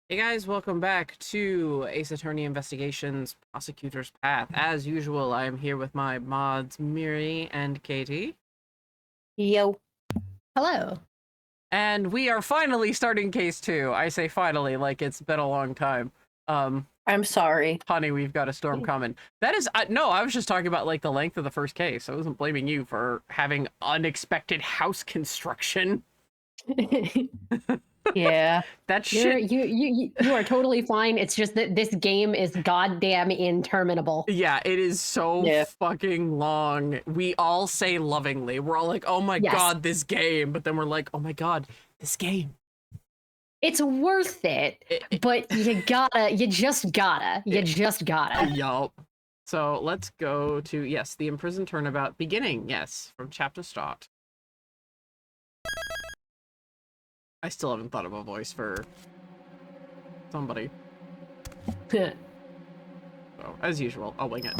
Hey guys, welcome back to Ace Attorney Investigations Prosecutor's Path. As usual, I am here with my mods Miri and Katie. Yo. Hello. And we are finally starting case 2. I say finally, like it's been a long time. I'm sorry. Honey, we've got a storm coming. That is, no, I was just talking about like the length of the first case. I wasn't blaming you for having unexpected house construction. Yeah. That shit. You are totally fine. It's just that this game is goddamn interminable. Yeah, it is so fucking long. We all say lovingly. We're all like, oh my god, this game. But then we're like, oh my god, this game. It's worth it, but you just gotta. Yup. So let's go to, yes, the imprisoned turnabout beginning. Yes, from chapter start. I still haven't thought of a voice for somebody. So, as usual, I'll wing it.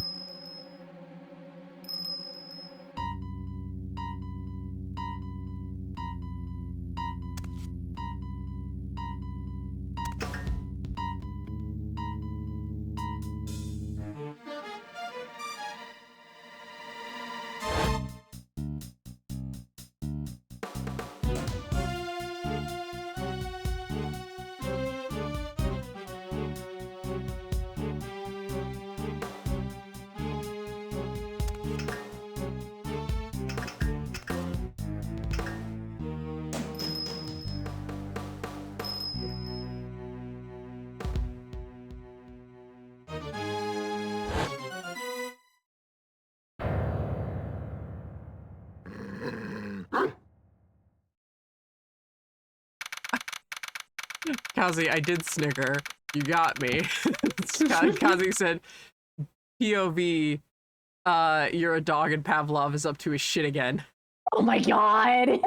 Kazi, I did snicker. You got me. Kazi said, POV, you're a dog and Pavlov is up to his shit again. Oh my god.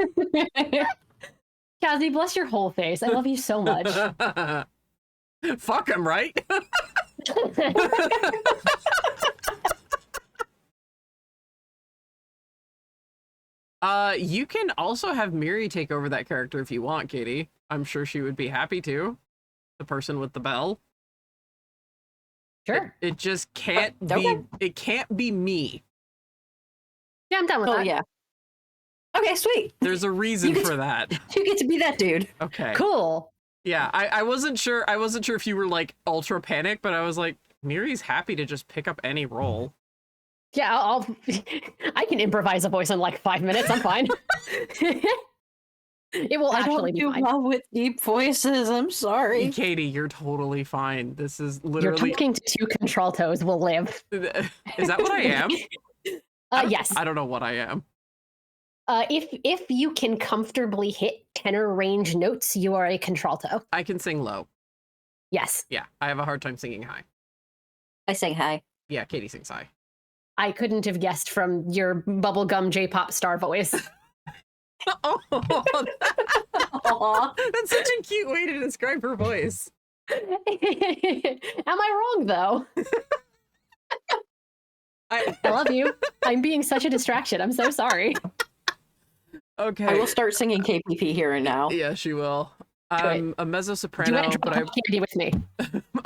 Kazi, bless your whole face. I love you so much. Fuck him, right? You can also have Miri take over that character if you want, Katie. I'm sure she would be happy to. The person with the bell. Sure. It just can't be. It can't be me. Yeah, I'm done with that. Oh yeah. Okay, sweet. There's a reason for that. You get to be that dude. Okay. Cool. Yeah, I wasn't sure. I wasn't sure if you were like ultra panicked, but I was like, Miri's happy to just pick up any role. Yeah, I can improvise a voice in like 5 minutes. I'm fine. It will actually be fine. I don't do well with deep voices. I'm sorry. Katie, you're totally fine. This is literally... You're talking to two contraltos will live. Is that what I am? Yes. I don't know what I am. If you can comfortably hit tenor range notes, you are a contralto. I can sing low. Yes. Yeah, I have a hard time singing high. I sing high. Yeah, Katie sings high. I couldn't have guessed from your bubblegum J-pop star voice. Oh, that's such a cute way to describe her voice. Am I wrong, though? I love you. I'm being such a distraction. I'm so sorry. Okay. I will start singing KPP here and now. Yeah, she will. I'm a mezzo-soprano, but candy with me.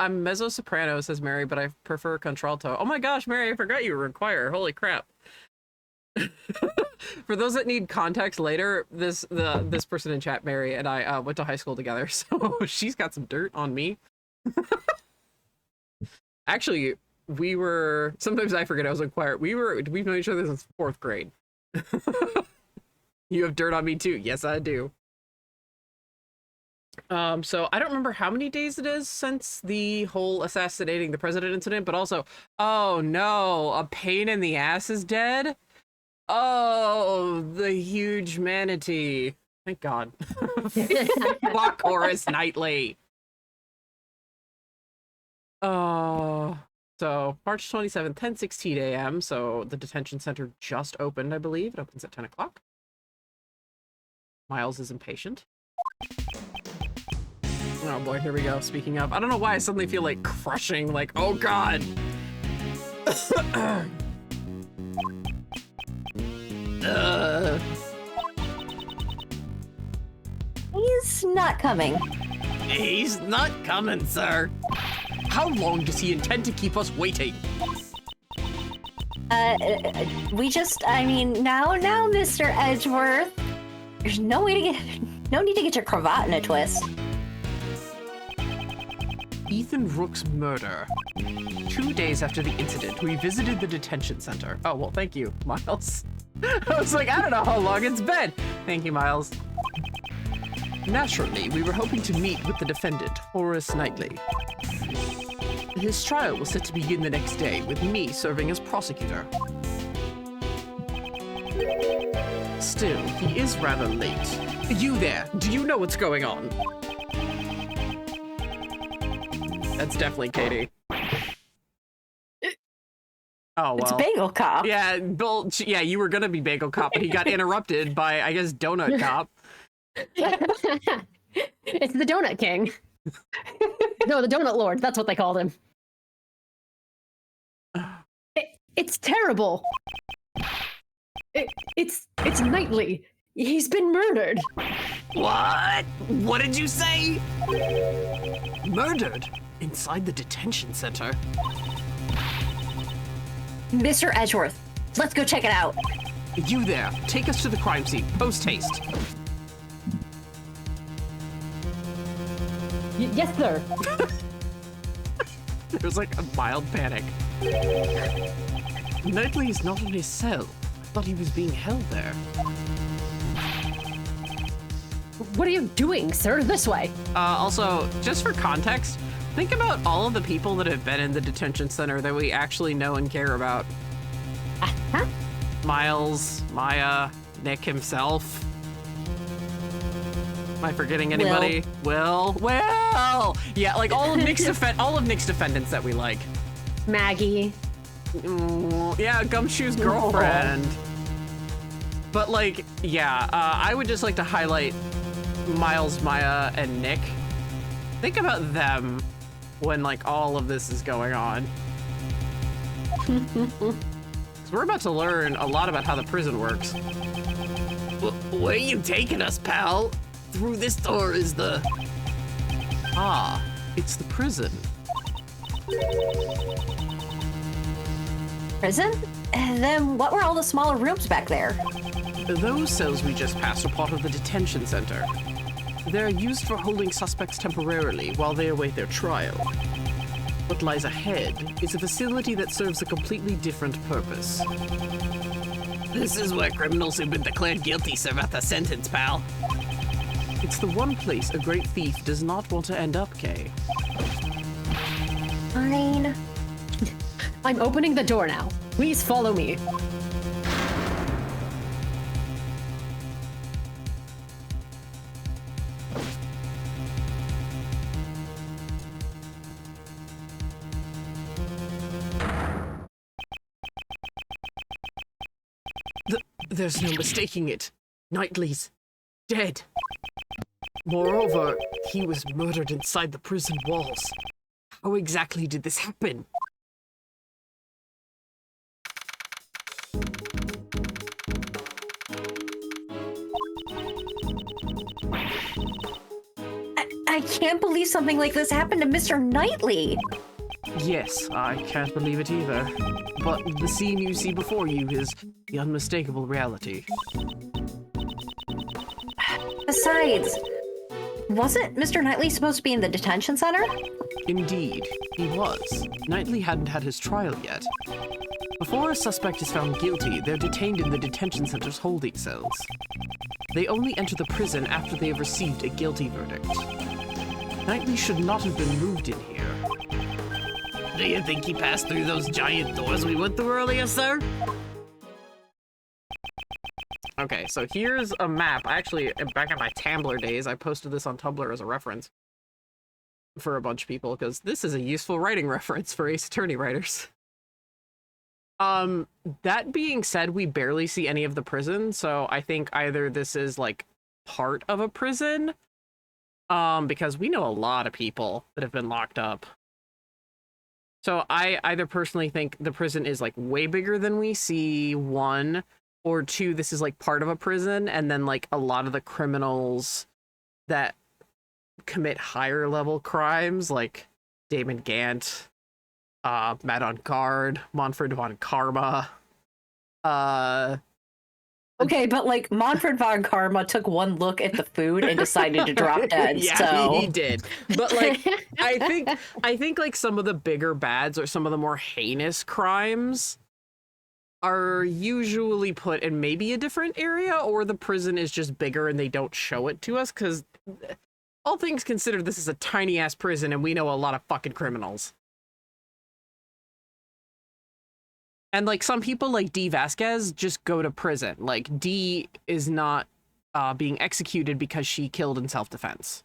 I'm mezzo-soprano, says Mary, but I prefer contralto. Oh my gosh, Mary, I forgot you were in choir. Holy crap. For those that need context later, this person in chat, Mary, and I went to high school together, so she's got some dirt on me. Actually, we were, sometimes I forget I was in choir. We've known each other since 4th grade. You have dirt on me too. Yes, I do. So I don't remember how many days it is since the whole assassinating the president incident, but also, oh no, a pain in the ass is dead. Oh, the huge manatee. Thank God. Fuck Horace Knightley. Oh, so March 27th, 10:16 a.m. So the detention center just opened, I believe. It opens at 10 o'clock. Miles is impatient. Oh boy, here we go. Speaking of, I don't know why I suddenly feel like crushing, like, oh God. He's not coming. He's not coming, sir. How long does he intend to keep us waiting? I mean, now, Mr. Edgeworth. There's no need to get your cravat in a twist. Ethan Rook's murder. 2 days after the incident, we visited the detention center. Oh, well, thank you, Miles. I was like, I don't know how long it's been. Thank you, Miles. Naturally, we were hoping to meet with the defendant, Horace Knightley. His trial was set to begin the next day, with me serving as prosecutor. Still, he is rather late. You there, do you know what's going on? That's definitely Katie. Oh, well. It's Bagel Cop. Yeah, Bill, yeah, you were gonna be Bagel Cop, but he got interrupted by, I guess, Donut Cop. It's the Donut King. No, the Donut Lord. That's what they called him. It's terrible. It's Knightley. He's been murdered. What? What did you say? Murdered? Inside the detention center? Mr. Edgeworth, let's go check it out. You there, take us to the crime scene, post-haste. Yes, sir. There's like a mild panic. Knightley is not in his cell. I thought he was being held there. What are you doing, sir? This way. Also, just for context, think about all of the people that have been in the detention center that we actually know and care about. Uh-huh. Miles, Maya, Nick himself. Am I forgetting anybody? Will. Yeah, like all of Nick's defendants that we like. Maggie. Yeah, Gumshoe's girlfriend. But like, yeah, I would just like to highlight Miles, Maya, and Nick. Think about them when like all of this is going on. 'Cause we're about to learn a lot about how the prison works. Where are you taking us, pal? Through this door is the... Ah, it's the prison. Prison? And then what were all the smaller rooms back there? Those cells we just passed are part of the detention center. They're used for holding suspects temporarily while they await their trial. What lies ahead is a facility that serves a completely different purpose. This is where criminals who've been declared guilty serve out their sentence, pal. It's the one place a great thief does not want to end up, Kay. Fine. I'm opening the door now. Please follow me. There's no mistaking it. Knightley's dead. Moreover, he was murdered inside the prison walls. How exactly did this happen? I can't believe something like this happened to Mr. Knightley. Yes, I can't believe it either. But the scene you see before you is the unmistakable reality. Besides, wasn't Mr. Knightley supposed to be in the detention center? Indeed, he was. Knightley hadn't had his trial yet. Before a suspect is found guilty, they're detained in the detention center's holding cells. They only enter the prison after they have received a guilty verdict. Knightley should not have been moved in here. Do you think he passed through those giant doors we went through earlier, sir? Okay, so here's a map. Actually, back in my Tumblr days, I posted this on Tumblr as a reference for a bunch of people, because this is a useful writing reference for Ace Attorney writers. That being said, we barely see any of the prison, so I think either this is, like, part of a prison, because we know a lot of people that have been locked up. So I either personally think the prison is, like, way bigger than we see, one, or two, this is, like, part of a prison, and then, like, a lot of the criminals that commit higher level crimes like Damon Gant, Matt on Guard, Manfred von Karma. Okay, but like Manfred von Karma took one look at the food and decided to drop dead. Yeah, so he did. But like, I think like some of the bigger bads or some of the more heinous crimes are usually put in maybe a different area, or the prison is just bigger and they don't show it to us, because all things considered, this is a tiny ass prison and we know a lot of fucking criminals. And like some people like D. Vasquez just go to prison. Like D is not being executed because she killed in self-defense.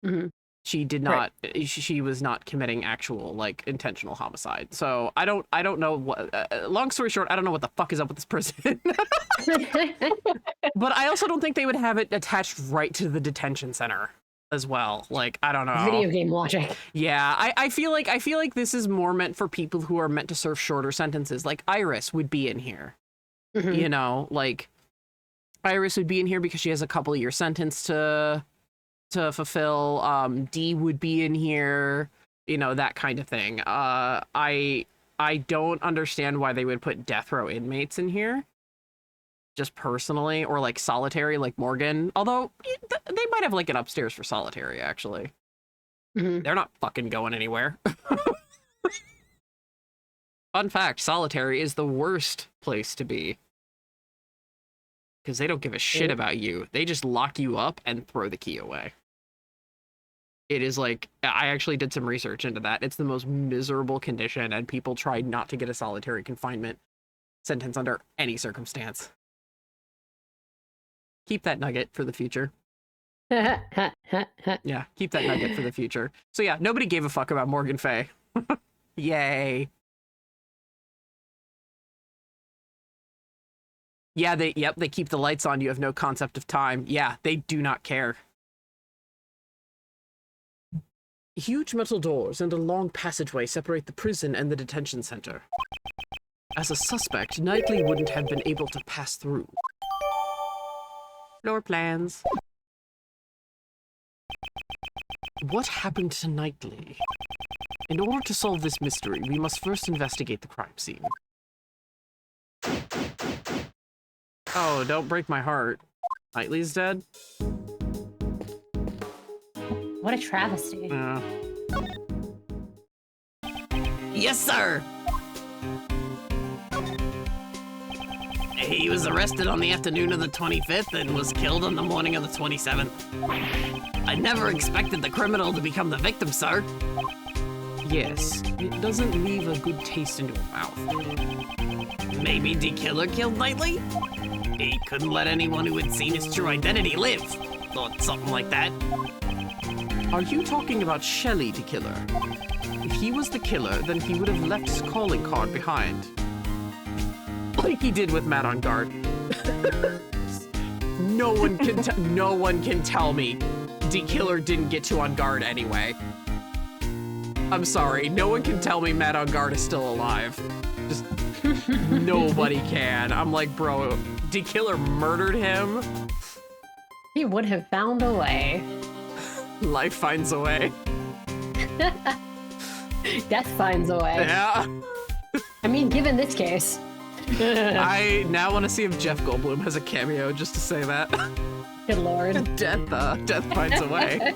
Mm-hmm. She did not. Right. She was not committing actual like intentional homicide. So I don't know what. Long story short, I don't know what the fuck is up with this prison. But I also don't think they would have it attached right to the detention center as well. Like, I don't know. Video game logic. Yeah, I feel like this is more meant for people who are meant to serve shorter sentences. Like Iris would be in here. Mm-hmm. You know, like Iris would be in here because she has a couple of year sentence to fulfill. D would be in here, you know, that kind of thing. I don't understand why they would put death row inmates in here. Just personally, or like solitary, like Morgan. Although they might have like an upstairs for solitary, actually. Mm-hmm. They're not fucking going anywhere. Fun fact, solitary is the worst place to be. Because they don't give a shit about you. They just lock you up and throw the key away. It is like, I actually did some research into that. It's the most miserable condition, and people try not to get a solitary confinement sentence under any circumstance. Keep that nugget for the future. Yeah, keep that nugget for the future. So yeah, nobody gave a fuck about Morgan Fay. Yay. Yeah, they keep the lights on. You have no concept of time. Yeah, they do not care. Huge metal doors and a long passageway separate the prison and the detention center. As a suspect, Knightley wouldn't have been able to pass through. Floor plans. What happened to Knightley? In order to solve this mystery, we must first investigate the crime scene. Oh, don't break my heart. Knightley's dead? What a travesty. Yes, sir! He was arrested on the afternoon of the 25th and was killed on the morning of the 27th. I never expected the criminal to become the victim, sir. Yes, it doesn't leave a good taste in your mouth. Maybe D. Killer killed Knightley? He couldn't let anyone who had seen his true identity live, or something like that. Are you talking about Shelley D. Killer? If he was the killer, then he would have left his calling card behind. Like he did with Matt on Guard. No one can tell me D. Killer didn't get to on Guard anyway. I'm sorry, no one can tell me Matt on Guard is still alive. Just nobody can. I'm like, bro, D. Killer murdered him. He would have found a way. Life finds a way. Death finds a way. Yeah. I mean, given this case. I now want to see if Jeff Goldblum has a cameo just to say that. Good lord. Death finds a way.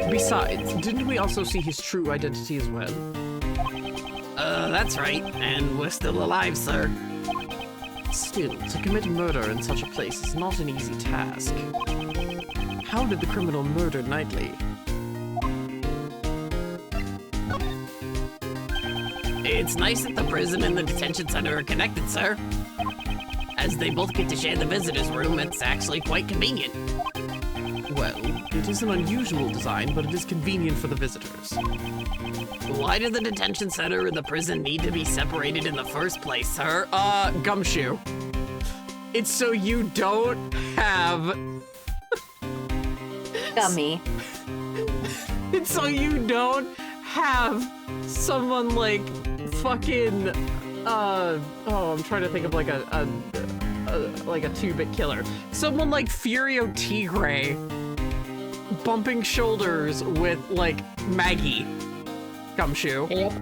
Besides, didn't we also see his true identity as well? That's right, and we're still alive, sir. Still, to commit murder in such a place is not an easy task. How did the criminal murder Knightley? It's nice that the prison and the detention center are connected, sir. As they both get to share the visitor's room, it's actually quite convenient. Well, it is an unusual design, but it is convenient for the visitors. Why do the detention center and the prison need to be separated in the first place, sir? Gumshoe. It's so you don't have... Gummy. It's so you don't have someone like fucking, I'm trying to think of like a like a 2-bit killer. Someone like Furio Tigre bumping shoulders with like Maggie Gumshoe. Yep.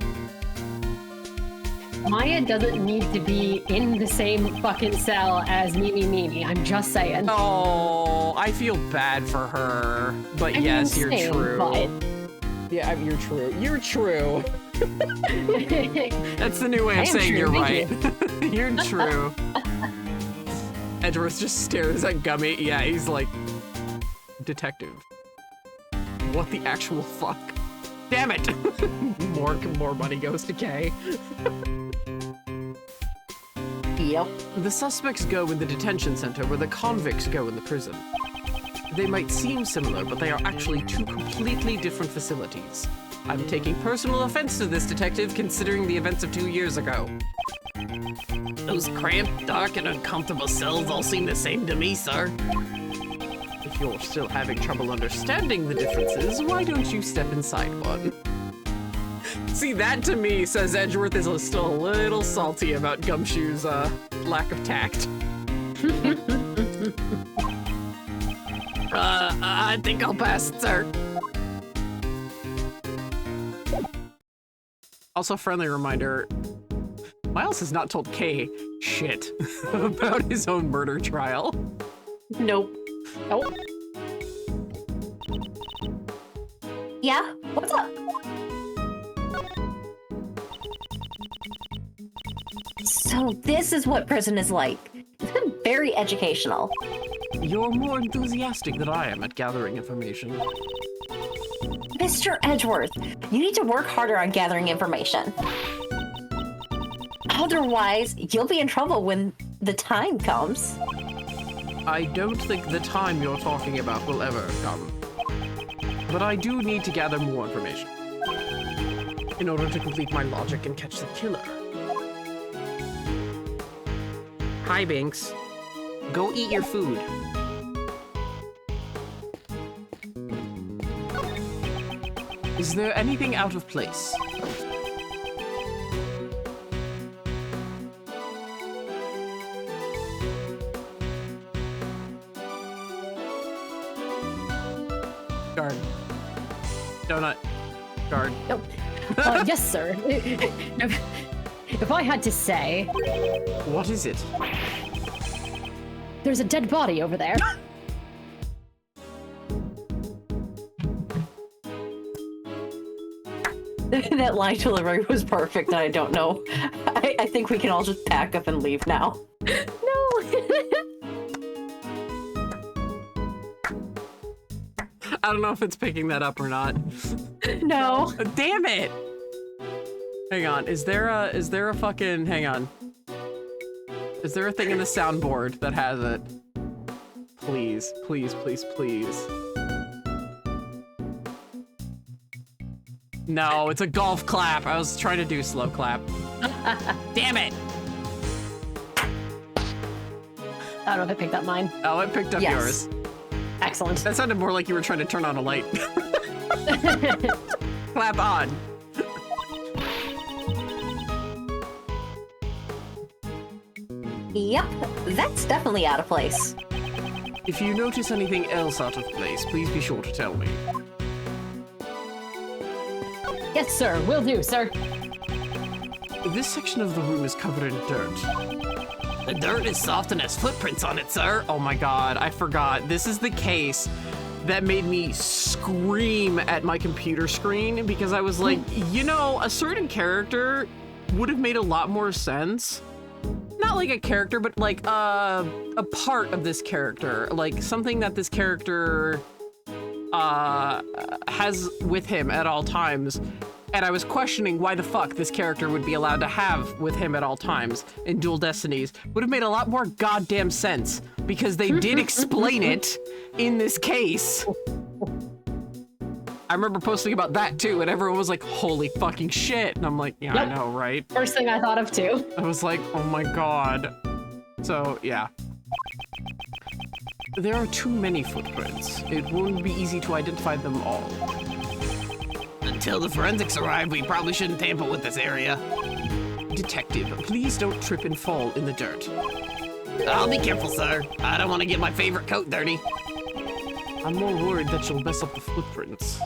Maya doesn't need to be in the same fucking cell as Mimi. I'm just saying. Oh, I feel bad for her. But yes, you're true. But... Yeah, you're true. You're true. That's the new way of saying true, you're right. you. You're true. Edgeworth just stares at Gummy. Yeah, he's like, detective. What the actual fuck? Damn it! More money goes to Kay. Yep. The suspects go in the detention center where the convicts go in the prison. They might seem similar, but they are actually 2 completely different facilities. I'm taking personal offense to this, detective, considering the events of 2 years ago. Those cramped, dark, and uncomfortable cells all seem the same to me, sir. If you're still having trouble understanding the differences, why don't you step inside one? See, that to me says Edgeworth is still a little salty about Gumshoe's lack of tact. I think I'll pass, sir. Also, friendly reminder, Miles has not told Kay shit about his own murder trial. Nope. Nope. Yeah? What's up? So this is what prison is like. It's been very educational. You're more enthusiastic than I am at gathering information. Mr. Edgeworth, you need to work harder on gathering information. Otherwise, you'll be in trouble when the time comes. I don't think the time you're talking about will ever come. But I do need to gather more information in order to complete my logic and catch the killer. Hi, Binks. Go eat your food. Is there anything out of place? Guard. Donut. Guard. Nope. Yes, sir. If I had to say, What is it? there's a dead body over there. That line delivery was perfect, and I don't know. I think we can all just pack up and leave now. No. I don't know if it's picking that up or not. No. Damn it! Hang on, is there a fucking, hang on. Is there a thing in the soundboard that has it? Please, please, please, please. No, it's a golf clap. I was trying to do slow clap. Damn it! I don't know if it picked up mine. Oh, it picked up Yes. yours. Excellent. That sounded more like you were trying to turn on a light. Clap on. Yep, that's definitely out of place. If you notice anything else out of place, please be sure to tell me. Yes, sir. Will do, sir. This section of the room is covered in dirt. The dirt is soft and has footprints on it, sir. Oh my god, I forgot. This is the case that made me scream at my computer screen because I was like, you know, a certain character would have made a lot more sense. Not like a character, but like a part of this character, like something that this character has with him at all times. And I was questioning why the fuck this character would be allowed to have with him at all times in Dual Destinies. Would have made a lot more goddamn sense because they did explain it in this case. I remember posting about that too, and everyone was like, holy fucking shit. And I'm like, yeah, Yep. I know, right? First thing I thought of too. I was like, oh my god. So, yeah. There are too many footprints. It won't be easy to identify them all. Until the forensics arrive, we probably shouldn't tamper with this area. Detective, please don't trip and fall in the dirt. I'll be careful, sir. I don't want to get my favorite coat dirty. I'm more worried that you'll mess up the footprints.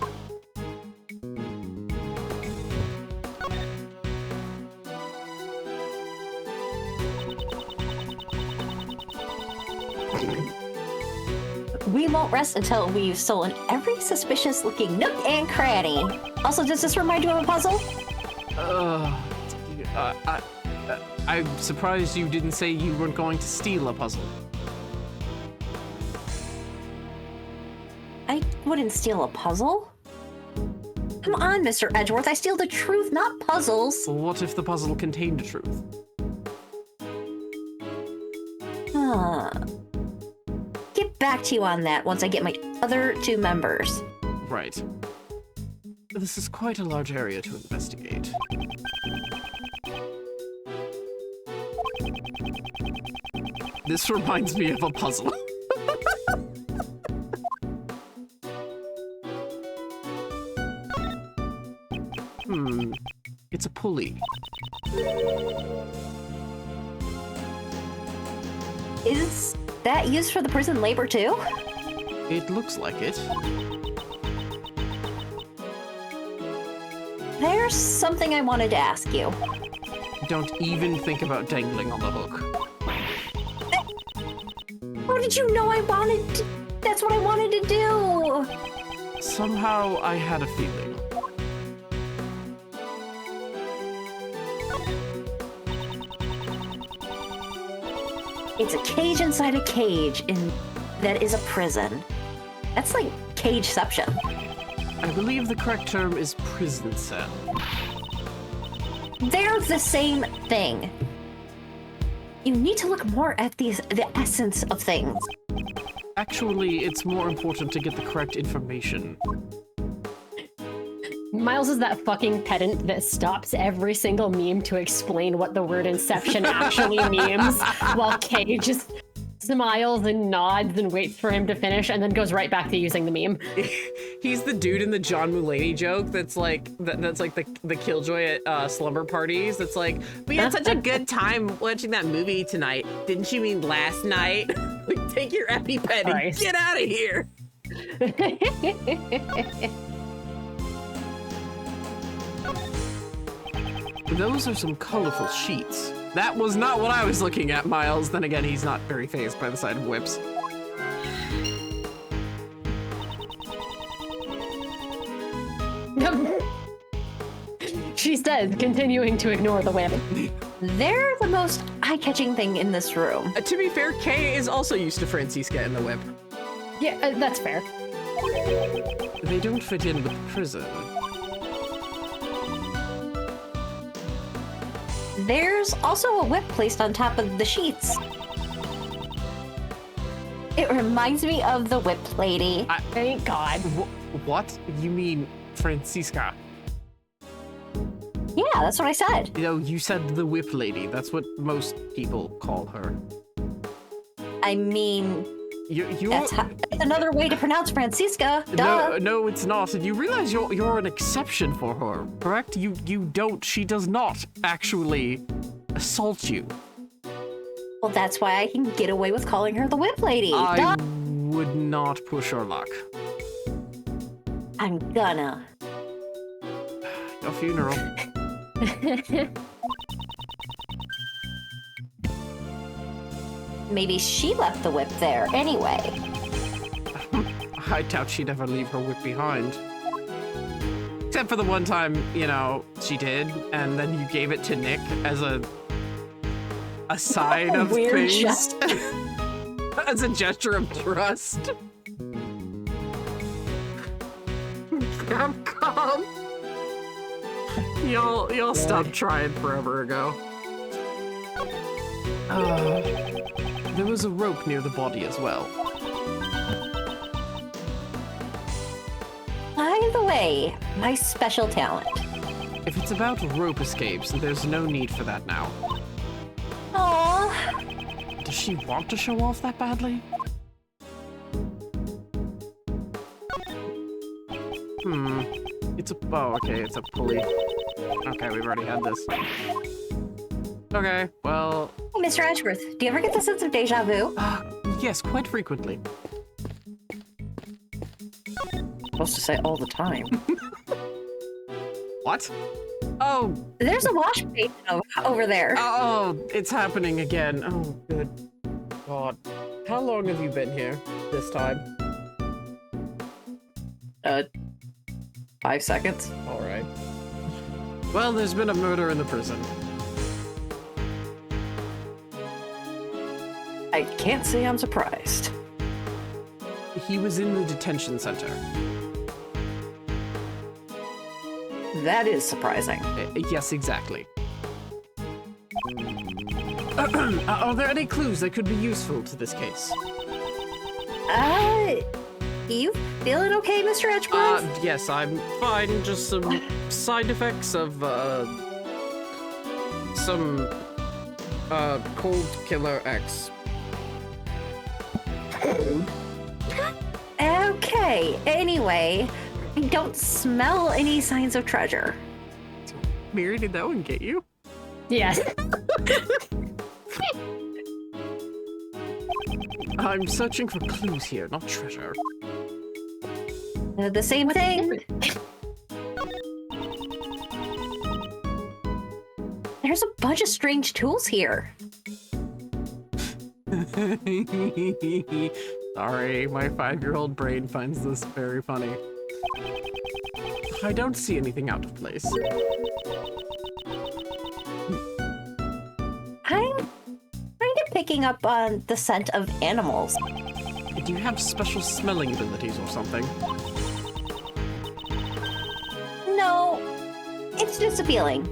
We won't rest until we've stolen every suspicious-looking nook and cranny. Also, does this remind you of a puzzle? I'm surprised you didn't say you weren't going to steal a puzzle. I wouldn't steal a puzzle. Come on, Mr. Edgeworth. I steal the truth, not puzzles. Well, what if the puzzle contained the truth? Get back to you on that once I get my other 2 members. Right. This is quite a large area to investigate. This reminds me of a puzzle. It's a pulley. Is that used for the prison labor too? It looks like it. There's something I wanted to ask you. Don't even think about dangling on the hook. How did you know I wanted to... That's what I wanted to do! Somehow I had a feeling. It's a cage inside a cage, and that is a prison. That's like cageception. I believe the correct term is prison cell. They're the same thing. You need to look more at the essence of things. Actually, it's more important to get the correct information. Miles is that fucking pedant that stops every single meme to explain what the word Inception actually means, while Kay just smiles and nods and waits for him to finish and then goes right back to using the meme. He's the dude in the John Mulaney joke that's like the Killjoy at slumber parties. That's like, we had such a good time watching that movie tonight. Didn't you mean last night? Like, take your EpiPen and get out of here. Those are some colorful sheets. That was not what I was looking at, Miles. Then again, he's not very fazed by the sight of whips. She says, continuing to ignore the whip. They're the most eye-catching thing in this room. To be fair, Kay is also used to Francisca and the whip. Yeah, that's fair. They don't fit in with the prison. There's also a whip placed on top of the sheets. It reminds me of the whip lady. Thank God. What? You mean Francisca? Yeah, that's what I said. You know, you said the whip lady. That's what most people call her. I mean, that's another way to pronounce Francisca. Duh. No, it's not. And you realize you're an exception for her, correct? You don't. She does not actually assault you. Well, that's why I can get away with calling her the whip lady. I would not push her luck. I'm gonna. Your funeral. Maybe she left the whip there anyway. I doubt she'd ever leave her whip behind. Except for the one time, you know, she did, and then you gave it to Nick as a sign of weird things. gesture. As a gesture of trust. Capcom. You'll stop trying forever ago. There was a rope near the body as well. By the way, my special talent. If it's about rope escapes, there's no need for that now. Aww. Does she want to show off that badly? It's a pulley. Okay, we've already had this. Okay, well, Mr. Edgeworth, do you ever get the sense of deja vu? Yes, quite frequently. Supposed to say all the time. What? Oh. There's a wash basin over there. Oh, it's happening again. Oh, good God. How long have you been here this time? 5 seconds. All right. Well, there's been a murder in the prison. I can't say I'm surprised. He was in the detention center. That is surprising. Yes, exactly. Are there any clues that could be useful to this case? You feeling okay, Mr. Edgeworth? Yes, I'm fine. Just some side effects of, some, Cold Killer X. Okay, anyway, I don't smell any signs of treasure. Mary, did that one get you? Yes. I'm searching for clues here, not treasure. The same thing. There's a bunch of strange tools here. Sorry, my 5-year-old brain finds this very funny. I don't see anything out of place. I'm kind of picking up on the scent of animals. Do you have special smelling abilities or something? No, it's just a feeling.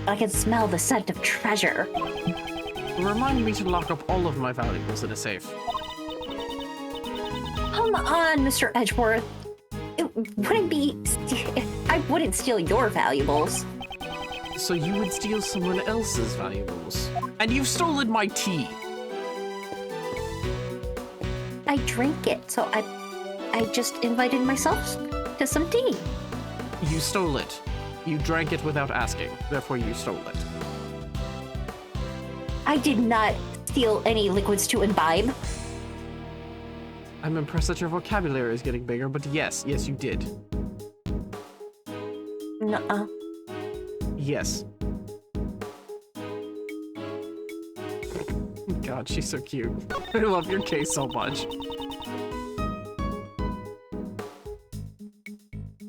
I can smell the scent of treasure. Remind me to lock up all of my valuables in a safe. Come on, Mr. Edgeworth. It wouldn't be... I wouldn't steal your valuables. So you would steal someone else's valuables. And you've stolen my tea. I drink it, so I just invited myself to some tea. You stole it. You drank it without asking. Therefore, you stole it. I did not steal any liquids to imbibe. I'm impressed that your vocabulary is getting bigger, but yes, you did. Nuh-uh. Yes. God, she's so cute. I love your case so much.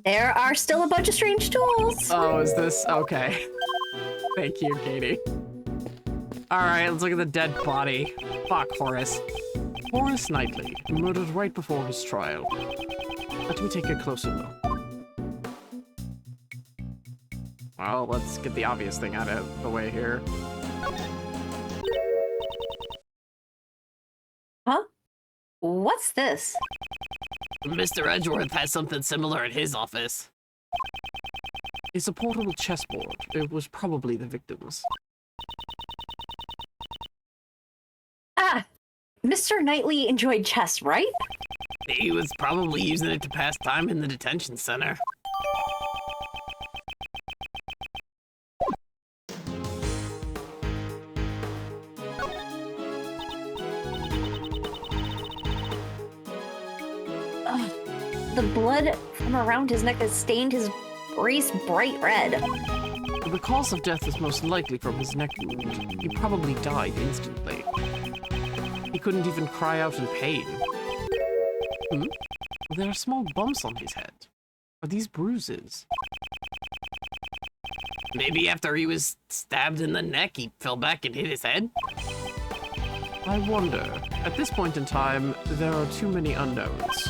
There are still a bunch of strange tools. Oh, is this? Okay. Thank you, Katie. Alright, let's look at the dead body. Fuck, Horace. Horace Knightley, murdered right before his trial. Let me take a closer look. Well, let's get the obvious thing out of the way here. Huh? What's this? Mr. Edgeworth has something similar in his office. It's a portable chessboard. It was probably the victim's. Ah, Mr. Knightley enjoyed chess, right? He was probably using it to pass time in the detention center. The blood from around his neck has stained his brace bright red. The cause of death is most likely from his neck wound. He probably died instantly. He couldn't even cry out in pain. There are small bumps on his head. Are these bruises? Maybe after he was stabbed in the neck, he fell back and hit his head? I wonder. At this point in time, there are too many unknowns.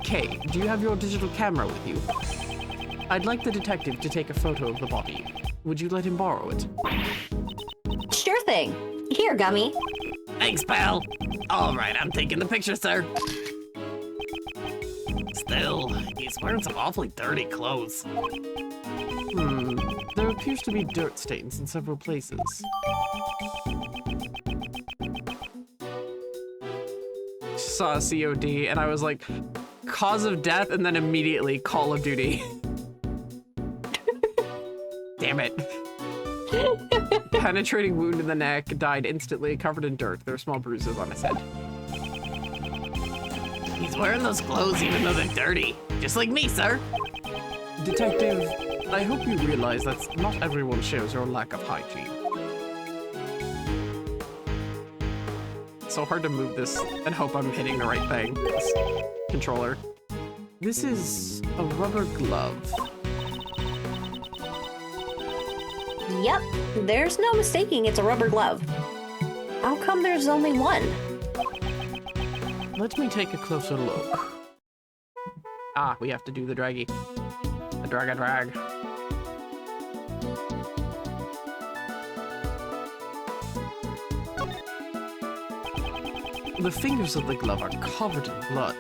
Kay, do you have your digital camera with you? I'd like the detective to take a photo of the body. Would you let him borrow it? Sure thing. Here, Gummy. Thanks, pal. All right, I'm taking the picture, sir. Still, he's wearing some awfully dirty clothes. There appears to be dirt stains in several places. Saw COD and I was like, cause of death, and then immediately Call of Duty. Damn it. Penetrating wound in the neck, died instantly, covered in dirt. There are small bruises on his head. He's wearing those clothes even though they're dirty. Just like me, sir. Detective, I hope you realize that not everyone shares your lack of hygiene. It's so hard to move this and hope I'm hitting the right thing. This controller. This is a rubber glove. Yep, there's no mistaking it's a rubber glove. How come there's only one? Let me take a closer look. Ah, we have to do the draggy. The drag. The fingers of the glove are covered in blood.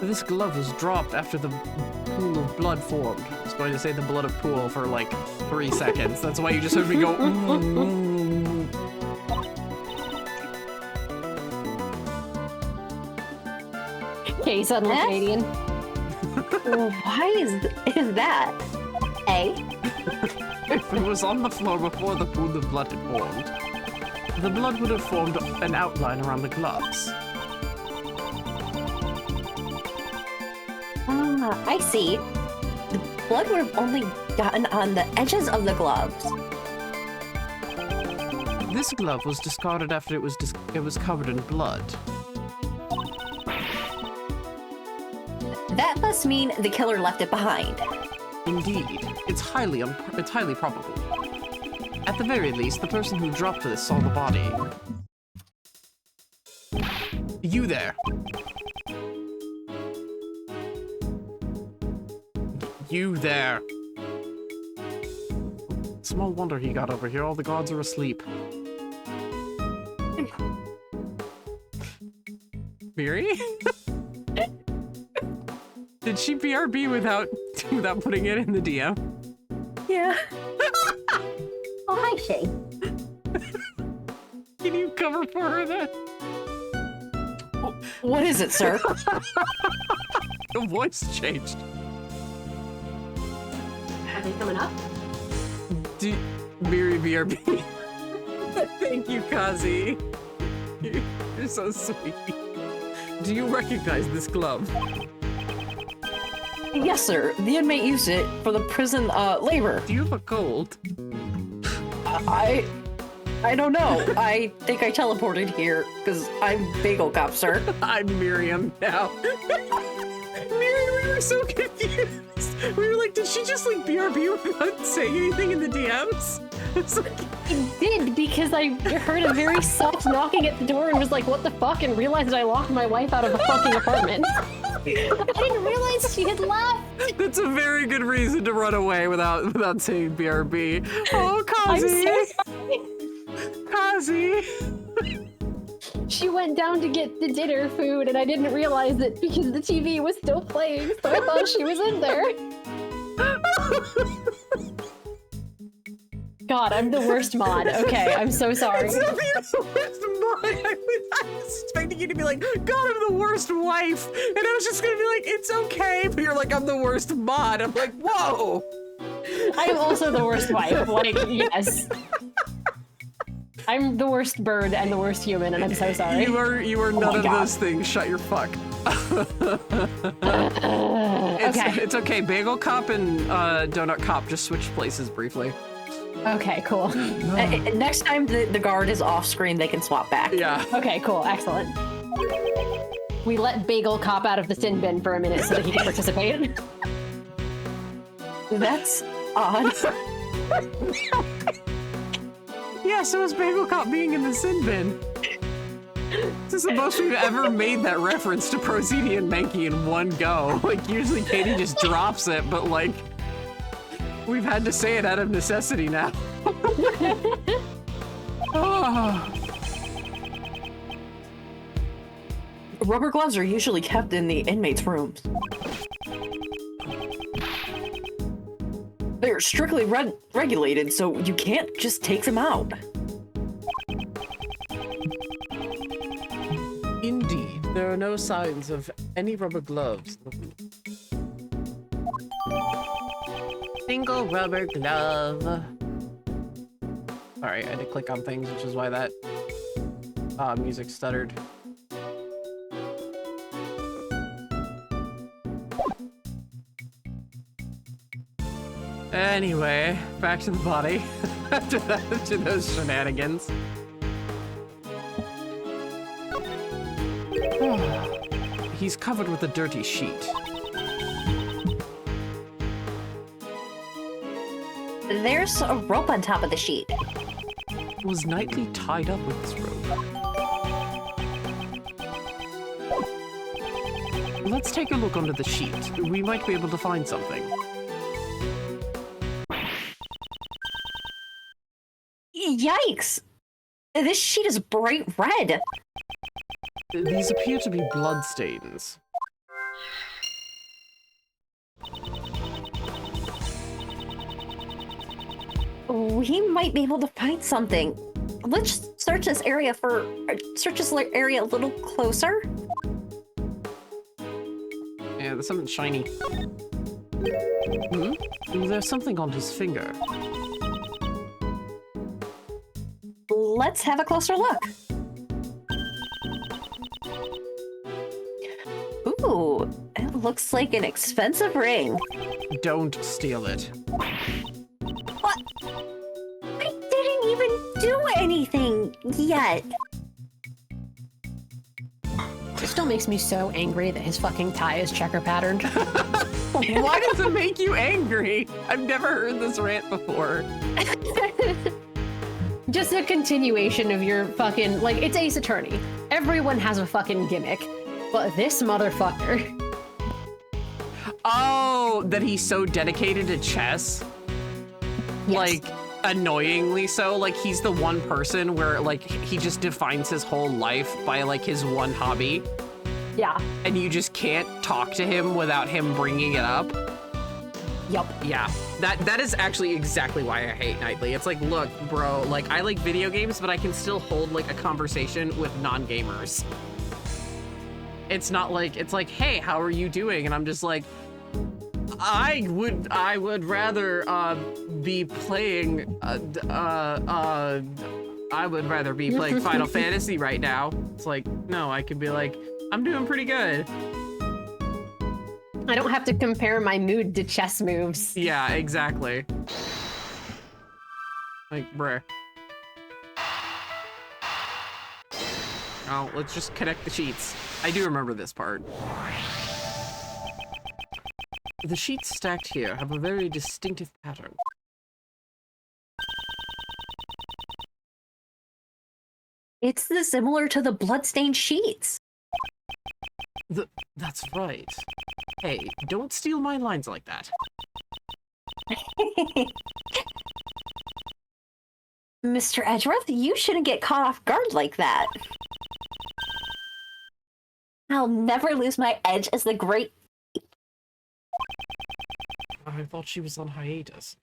This glove was dropped after the pool of blood formed. I was going to say the blood of pool for like 3 seconds. That's why you just heard me go. Okay, suddenly Yes? Canadian. Why is that? A? If it was on the floor before the pool of blood had formed, the blood would have formed an outline around the gloves. Ah, I see. The blood would have only gotten on the edges of the gloves. This glove was discarded after it was covered in blood. That must mean the killer left it behind. Indeed, it's highly probable. At the very least, the person who dropped this saw the body. You there. You there. Small wonder he got over here. All the gods are asleep. Miri? Did she BRB without putting it in the DM? Yeah. Oh, hi, Shay. Can you cover for her then? What is it, sir? The voice changed. Are they coming up? Miri BRB. Thank you, Kazi. You're so sweet. Do you recognize this glove? Yes, sir. The inmate used it for the prison labor. Do you have a cold? I don't know. I think I teleported here because I'm Bagel Cop, sir. I'm Miriam now. Miri, we were so confused. We were like, did she just like BRB without saying anything in the DMs? It's like, I did, because I heard a very soft knocking at the door and was like, what the fuck, and realized that I locked my wife out of the fucking apartment. I didn't realize she had left. that's a very good reason to run away without saying BRB. Oh, I'm Kazi. so sorry. Kazi. She went down to get the dinner food, and I didn't realize it because the TV was still playing, so I thought she was in there. God, I'm the worst mod. Okay, I'm so sorry. It's not being the worst mod. I was expecting you to be like, God, I'm the worst wife. And I was just going to be like, it's okay. But you're like, I'm the worst mod. I'm like, whoa. I am also the worst wife. Like, yes. I'm the worst bird and the worst human, and I'm so sorry. You are none of God. those things. Shut your fuck. Okay. It's okay. Bagel Cop and Donut Cop just switched places briefly. Okay, cool. Next time the guard is off screen, they can swap back. Yeah. Okay, cool. Excellent. We let Bagel Cop out of the sin bin for a minute so that he can participate. That's odd. Yeah, so is Bagel Cop being in the sin bin. This is the most we've ever made that reference to Procedi and Mankey in one go. Like, usually Katie just drops it, but like, we've had to say it out of necessity now. Oh. Rubber gloves are usually kept in the inmates' rooms. They're strictly regulated, so you can't just take them out. Indeed, there are no signs of any rubber gloves. Single rubber glove. Sorry, I had to click on things, which is why that music stuttered. Anyway, back to the body after those shenanigans. He's covered with a dirty sheet. There's a rope on top of the sheet. Was Knightley tied up with this rope? Let's take a look under the sheet. We might be able to find something. Yikes! This sheet is bright red. These appear to be bloodstains. We might be able to find something. Let's search this area a little closer. Yeah, there's something shiny. Hmm? There's something on his finger. Let's have a closer look. Ooh, it looks like an expensive ring. Don't steal it. What? I didn't even do anything yet. It still makes me so angry that his fucking tie is checker patterned. Why does it make you angry? I've never heard this rant before. Just a continuation of your fucking, like, it's Ace Attorney. Everyone has a fucking gimmick, but this motherfucker. Oh, that he's so dedicated to chess? Yes. Like, annoyingly so? Like, he's the one person where, like, he just defines his whole life by, like, his one hobby. Yeah. And you just can't talk to him without him bringing it up. Yup. Yeah, that is actually exactly why I hate Knightley. It's like, look, bro, like, I like video games, but I can still hold, like, a conversation with non-gamers. It's not like, it's like, hey, how are you doing? And I'm just like, I would rather be playing I would rather be playing Final Fantasy right now. It's like, no, I could be like, I'm doing pretty good. I don't have to compare my mood to chess moves. Yeah, exactly. Like, bruh. Oh, let's just connect the sheets. I do remember this part. The sheets stacked here have a very distinctive pattern. It's similar to the bloodstained sheets. That's right. Hey, don't steal my lines like that. Mr. Edgeworth, you shouldn't get caught off guard like that. I'll never lose my edge as the great... I thought she was on hiatus.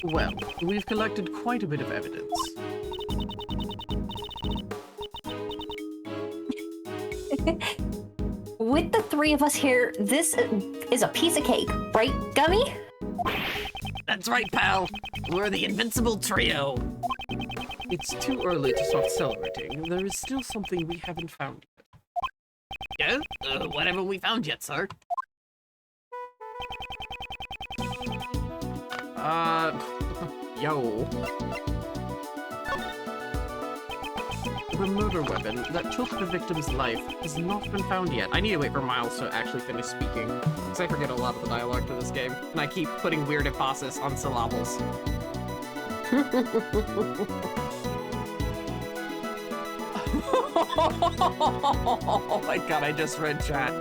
Well, we've collected quite a bit of evidence. With the three of us here, this is a piece of cake, right, Gummy? That's right, pal. We're the invincible trio. It's too early to start celebrating. There is still something we haven't found Yeah? What haven't we found yet, sir? Yo. The murder weapon that took the victim's life has not been found yet. I need to wait for Miles to actually finish speaking, because I forget a lot of the dialogue to this game, and I keep putting weird emphasis on syllables. Oh my god, I just read chat.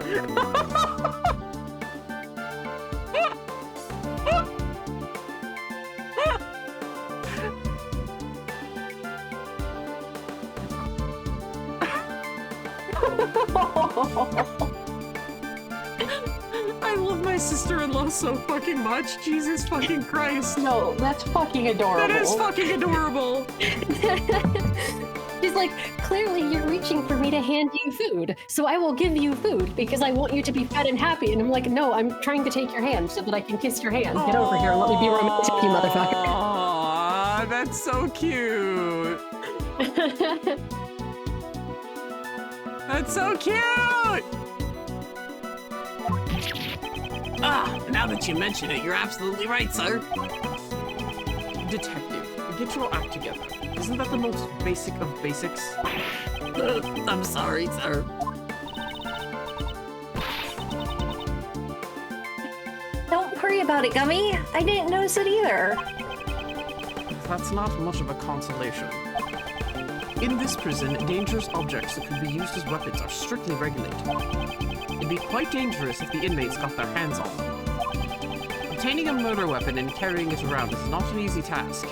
I love my sister-in-law so fucking much. Jesus fucking Christ. No, that's fucking adorable. That is fucking adorable. She's like, clearly you're reaching for me to hand you food, so I will give you food because I want you to be fed and happy. And I'm like, no, I'm trying to take your hand so that I can kiss your hand. Get over here and let me be romantic, you motherfucker. Aww, that's so cute. That's so cute. Now that you mention it, you're absolutely right, sir. Detective, get your act together. Isn't that the most basic of basics? I'm sorry, sir. Don't worry about it, Gummy. I didn't notice it either. That's not much of a consolation. In this prison, dangerous objects that could be used as weapons are strictly regulated. It'd be quite dangerous if the inmates got their hands on them. Obtaining a murder weapon and carrying it around is not an easy task.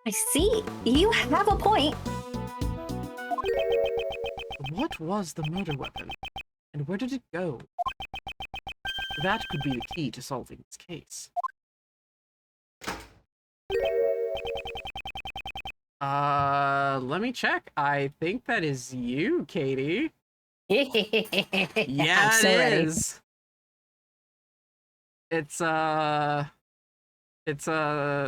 I see. You have a point. What was the murder weapon? And where did it go? That could be the key to solving this case. Let me check. I think that is you, Katie. Yeah, I'm so ready. is. It's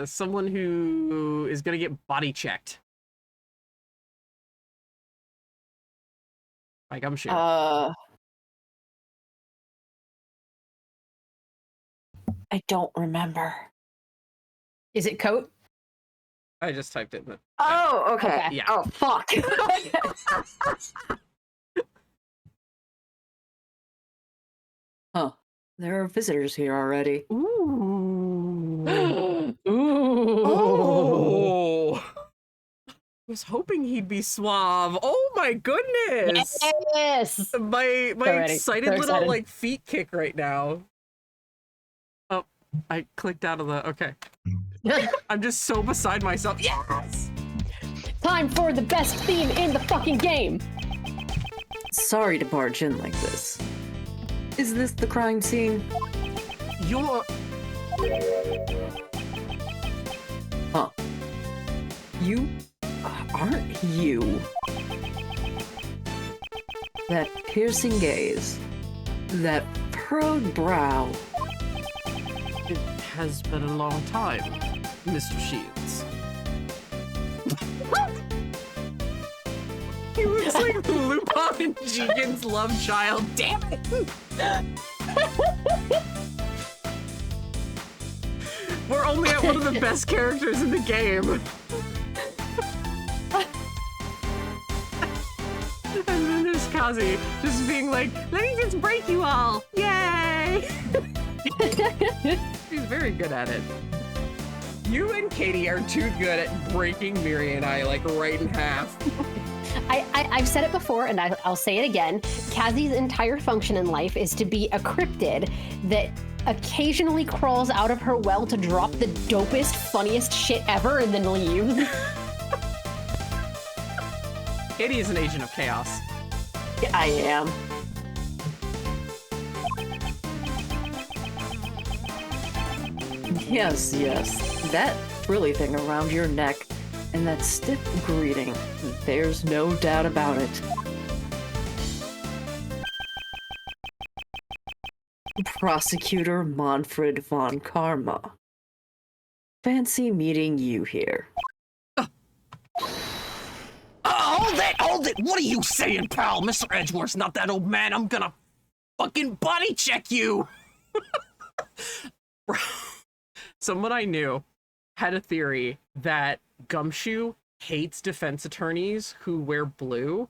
someone who is gonna get body checked. By Gumshoe. I don't remember. Is it coat? I just typed it in the... Oh, okay. Yeah. Oh, fuck. Huh. There are visitors here already. Ooh. Ooh. Oh. I was hoping he'd be suave. Oh my goodness. Yes. My ready. excited So little excited. like feet kick right now. Oh, I clicked out of the... Okay. I'm just so beside myself. Yes! Time for the best theme in the fucking game. Sorry to barge in like this. Is this the crime scene? You're... Huh. You aren't you. That piercing gaze. That furrowed brow. It has been a long time, Mr. Shields. He looks like Lupin and Jigen's love child. Damn it! We're only at one of the best characters in the game. And then there's Kazi just being like, let me just break you all. Yay! He's very good at it. You and Katie are too good at breaking Miri and I like right in half. I've said it before, and I'll say it again. Kazi's entire function in life is to be a cryptid that occasionally crawls out of her well to drop the dopest, funniest shit ever and then leave. Katie is an agent of chaos. I am. Yes, yes. That frilly thing around your neck and that stiff greeting. There's no doubt about it. Prosecutor Manfred von Karma. Fancy meeting you here. Hold it! What are you saying, pal? Mr. Edgeworth's not that old man. I'm gonna fucking body check you! Someone I knew had a theory that Gumshoe hates defense attorneys who wear blue,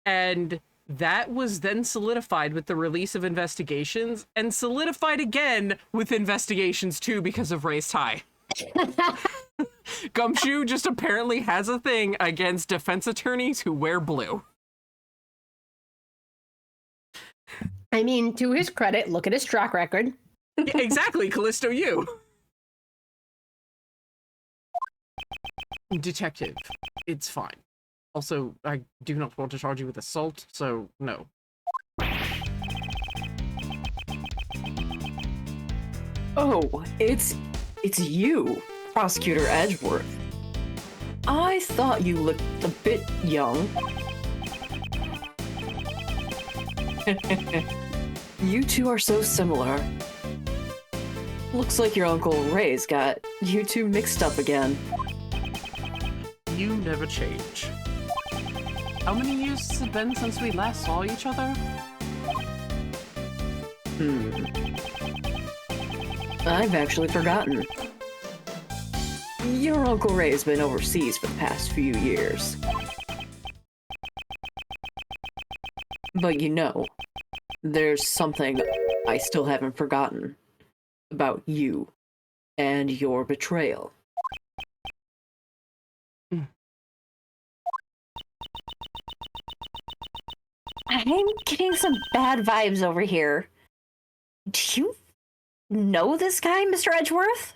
and that was then solidified with the release of Investigations, and solidified again with Investigations 2 because of race tie. Gumshoe just apparently has a thing against defense attorneys who wear blue. I mean, to his credit, look at his track record. Yeah, exactly, Callisto you. Detective, it's fine. Also, I do not want to charge you with assault, so no. Oh, it's you, Prosecutor Edgeworth. I thought you looked a bit young. You two are so similar. Looks like your Uncle Ray's got you two mixed up again. You never change. How many years has it been since we last saw each other? I've actually forgotten. Your Uncle Ray's been overseas for the past few years. But you know, there's something I still haven't forgotten about you and your betrayal. I'm getting some bad vibes over here. Do you know this guy, Mr. Edgeworth?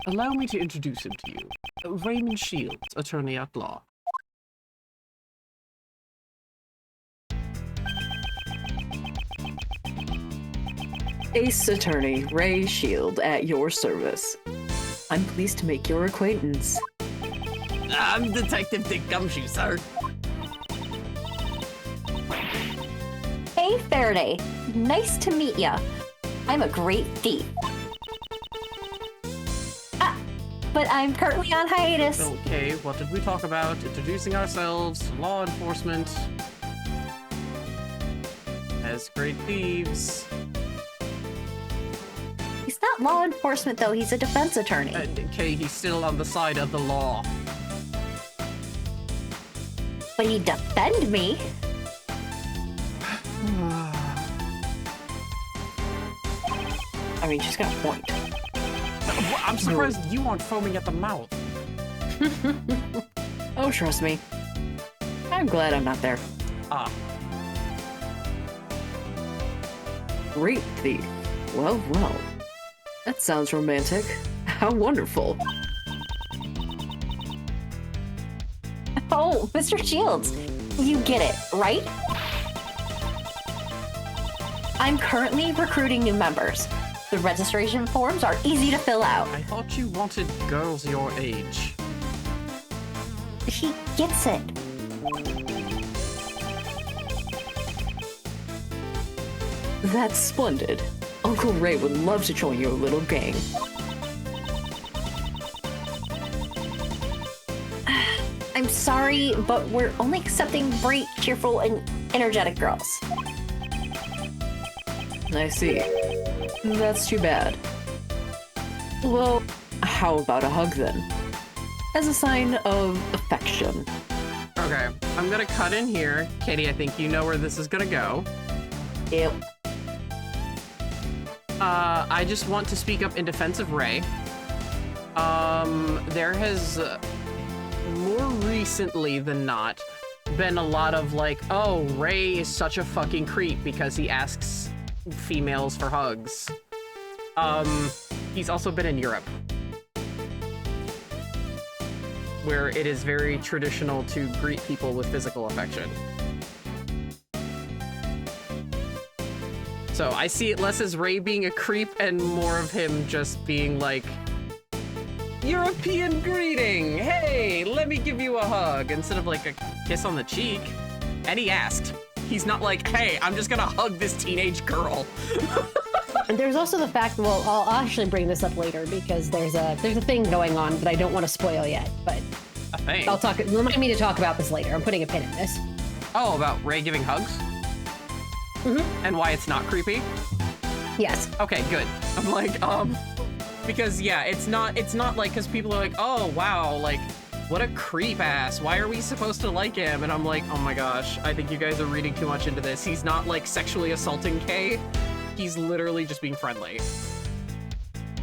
Allow me to introduce him to you. Raymond Shields, attorney at law. Ace Attorney Ray Shield at your service. I'm pleased to make your acquaintance. I'm Detective Dick Gumshoe, sir. Hey, Faraday. Nice to meet ya. I'm a great thief. But I'm currently on hiatus. Okay, what did we talk about? Introducing ourselves, law enforcement, as great thieves. He's not law enforcement, though. He's a defense attorney. Okay, he's still on the side of the law. But he'd defend me. I mean, she's got a point. I'm surprised you aren't foaming at the mouth. Oh, trust me. I'm glad I'm not there. Ah. Great thief. Well, well. That sounds romantic. How wonderful. Oh, Mr. Shields. You get it, right? I'm currently recruiting new members. The registration forms are easy to fill out. I thought you wanted girls your age. He gets it. That's splendid. Uncle Ray would love to join your little gang. I'm sorry, but we're only accepting bright, cheerful, and energetic girls. I see. That's too bad. Well, how about a hug then? As a sign of affection. Okay, I'm gonna cut in here. Katie, I think you know where this is gonna go. Ew. I just want to speak up in defense of Ray. There has, more recently than not, been a lot of like, oh, Ray is such a fucking creep because he asks females for hugs. He's also been in Europe, where it is very traditional to greet people with physical affection. So I see it less as Ray being a creep and more of him just being like, European greeting! Hey, let me give you a hug! Instead of like a kiss on the cheek. And he asked. He's not like, hey, I'm just gonna hug this teenage girl. And there's also the fact, well, I'll actually bring this up later because there's a thing going on that I don't want to spoil yet, but A thing? I'll talk. Remind me to talk about this later. I'm putting a pin in this. Oh, about Ray giving hugs? Mm-hmm. And why it's not creepy? Yes. Okay, good. I'm like, because yeah, it's not like, because people are like, oh, wow, like, what a creep ass. Why are we supposed to like him? And I'm like, oh my gosh, I think you guys are reading too much into this. He's not like sexually assaulting Kay. He's literally just being friendly.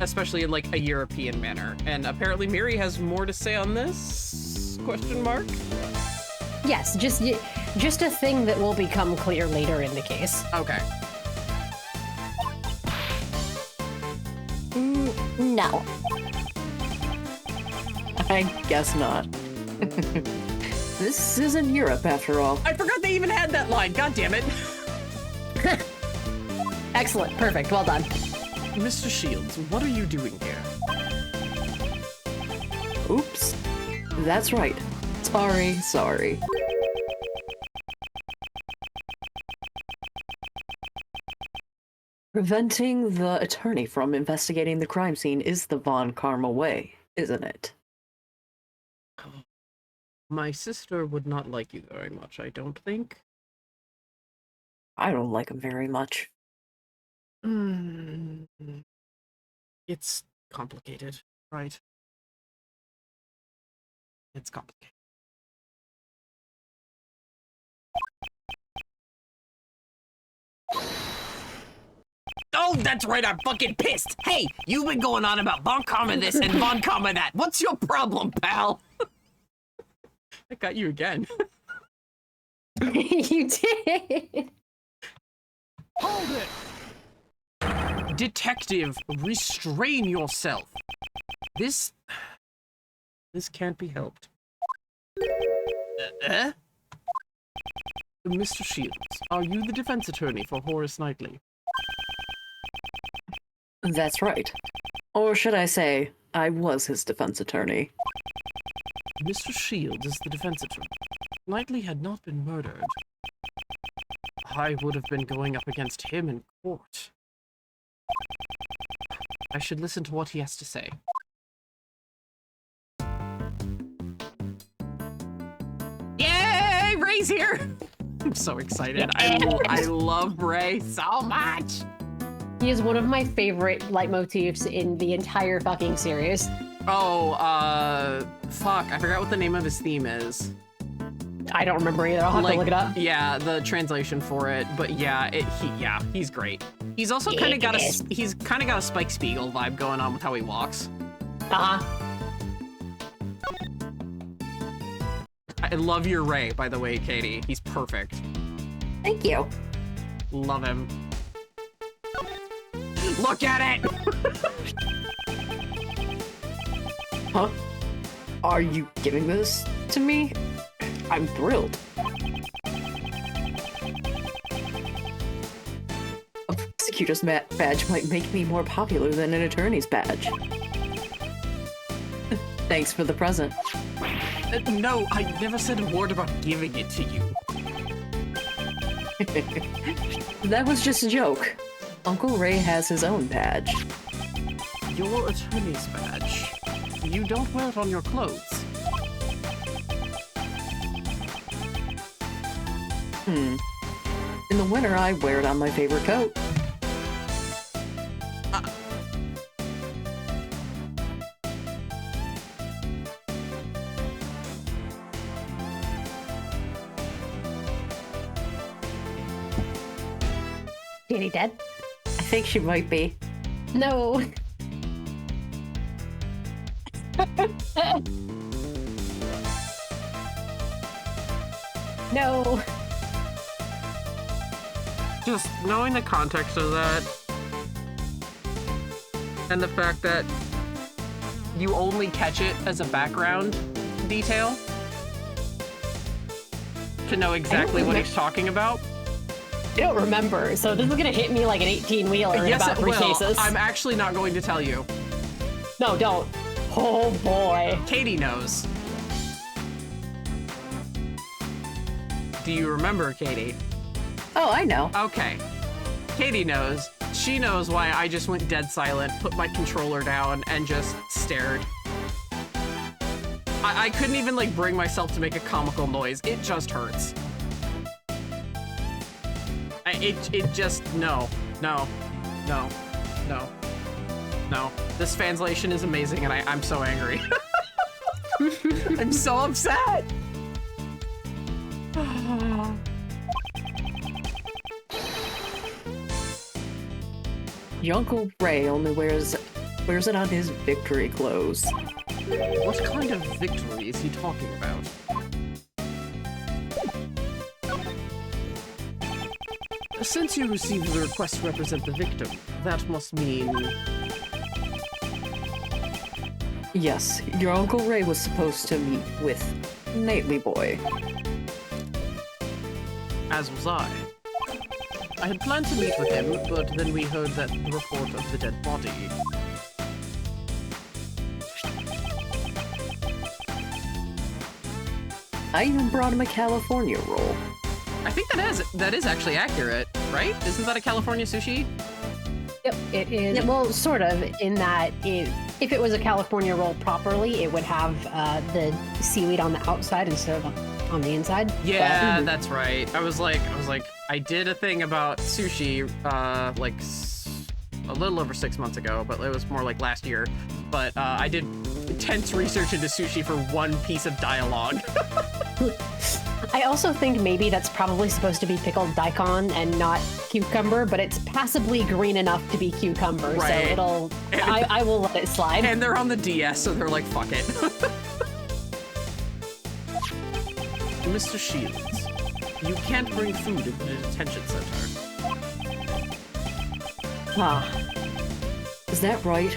Especially in like a European manner. And apparently Miri has more to say on this? Question mark? Yes, just a thing that will become clear later in the case. Okay. No. I guess not. This isn't Europe after all. I forgot they even had that line. God damn it. Excellent. Perfect. Well done. Mr. Shields, what are you doing here? Oops. That's right. Sorry. Preventing the attorney from investigating the crime scene is the Von Karma way, isn't it? My sister would not like you very much, I don't think. I don't like him very much. It's complicated, right? It's complicated. Oh, that's right, I'm fucking pissed. Hey, you've been going on about Von Karma this and Von Karma that. What's your problem, pal? I got you again. You did. Hold it! Detective, restrain yourself. This can't be helped. Mr. Shields, are you the defense attorney for Horace Knightley? That's right. Or should I say, I was his defense attorney. Mr. Shields is the defense attorney. Knightley had not been murdered. I would have been going up against him in court. I should listen to what he has to say. Yay! Ray's here! I'm so excited. I love Ray so much! He is one of my favorite leitmotifs in the entire fucking series. Oh, fuck. I forgot what the name of his theme is. I don't remember either. I'll have to look it up. Yeah, the translation for it. But yeah, he's great. He's also kind of got a Spike Spiegel vibe going on with how he walks. I love your Ray, by the way, Katie. He's perfect. Thank you. Love him. Look at it! Huh? Are you giving this to me? I'm thrilled. A prosecutor's badge might make me more popular than an attorney's badge. Thanks for the present. No, I never said a word about giving it to you. That was just a joke. Uncle Ray has his own badge. Your attorney's badge. You don't wear it on your clothes. In the winter, I wear it on my favorite coat. Katie dead? I think she might be. No. No. Just knowing the context of that, and the fact that you only catch it as a background detail to know exactly what he's talking about. I don't remember, so this is gonna hit me like an 18-wheeler in about 3 cases. I'm actually not going to tell you. No, don't. Oh boy. Katie knows. Do you remember, Katie? Oh, I know. Okay. Katie knows. She knows why I just went dead silent, put my controller down, and just stared. I couldn't even, like, bring myself to make a comical noise. It just hurts. It just, no. This fanslation is amazing, and I'm so angry. I'm so upset! Your Uncle Ray only wears it on his victory clothes. What kind of victory is he talking about? Since you received the request to represent the victim, that must mean... Yes, your Uncle Ray was supposed to meet with Knightley Boy. As was I. I had planned to meet with him, but then we heard that the report of the dead body. I even brought him a California roll. I think that is actually accurate, right? Isn't that a California sushi? Yep, it is. Yep. Well, sort of, in that if it was a California roll properly, it would have the seaweed on the outside instead of on the inside. Yeah, that's right. I was like, I did a thing about sushi, like a little over 6 months ago, but it was more like last year. But I did intense research into sushi for one piece of dialogue. I also think maybe that's probably supposed to be pickled daikon and not cucumber, but it's passably green enough to be cucumber, Right. so I will let it slide. And they're on the DS, so they're like, fuck it. Mr. Shields, you can't bring food into the detention center. Ah. Is that right?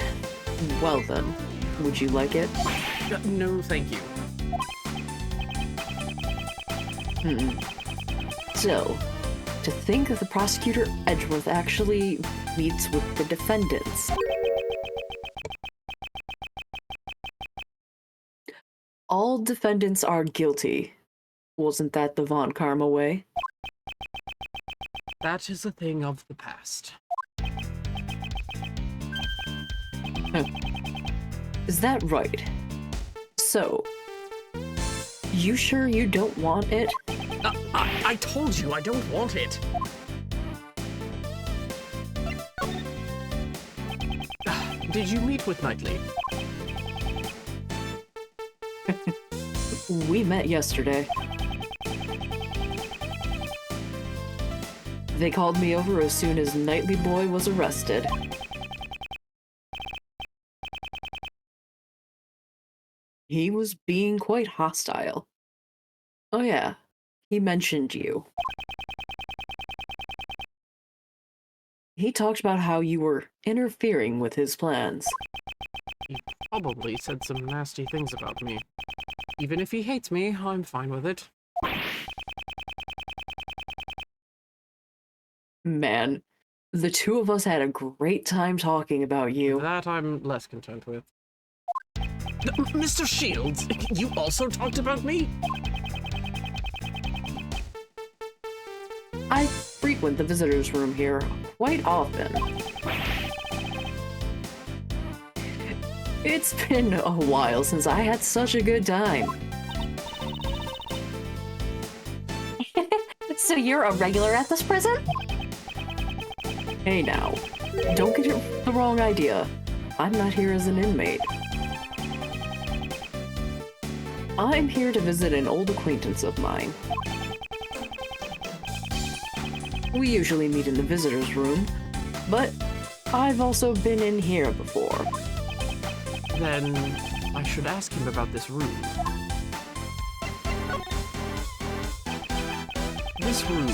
Well then, would you like it? No, thank you. So, to think that the prosecutor Edgeworth actually meets with the defendants. All defendants are guilty. Wasn't that the Von Karma way? That is a thing of the past. Is that right? So, you sure you don't want it? I told you I don't want it. Did you meet with Knightley? We met yesterday. They called me over as soon as Knightley Boy was arrested. He was being quite hostile. Oh yeah, he mentioned you. He talked about how you were interfering with his plans. He probably said some nasty things about me. Even if he hates me, I'm fine with it. Man, the two of us had a great time talking about you. That I'm less content with. Mr. Shields, you also talked about me? I frequent the visitors' room here quite often. It's been a while since I had such a good time. So you're a regular at this prison? Hey now, don't get it the wrong idea. I'm not here as an inmate. I'm here to visit an old acquaintance of mine. We usually meet in the visitors' room, but I've also been in here before. Then I should ask him about this room. This room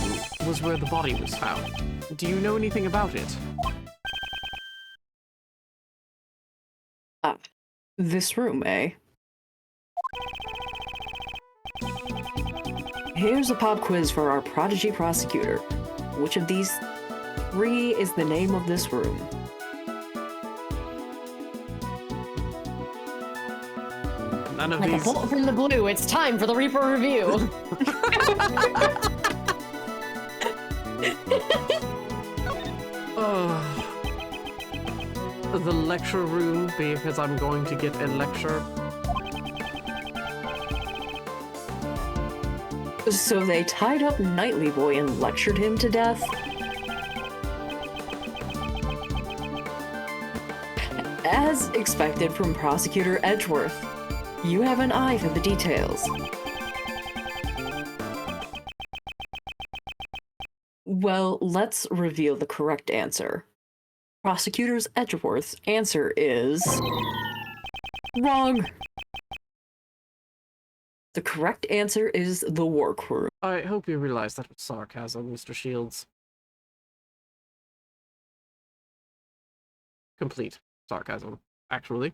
was where the body was found. Do you know anything about it? Ah, this room, eh? Here's a pop quiz for our prodigy prosecutor. Which of these three is the name of this room? None of Like a these. bolt from the blue, it's time for the Reaper review. The lecture room, because I'm going to get a lecture. So they tied up Knightley Boy and lectured him to death? As expected from Prosecutor Edgeworth, you have an eye for the details. Well, let's reveal the correct answer. Prosecutor Edgeworth's answer is... wrong! The correct answer is the workroom. I hope you realize that was sarcasm, Mr. Shields. Complete sarcasm, actually.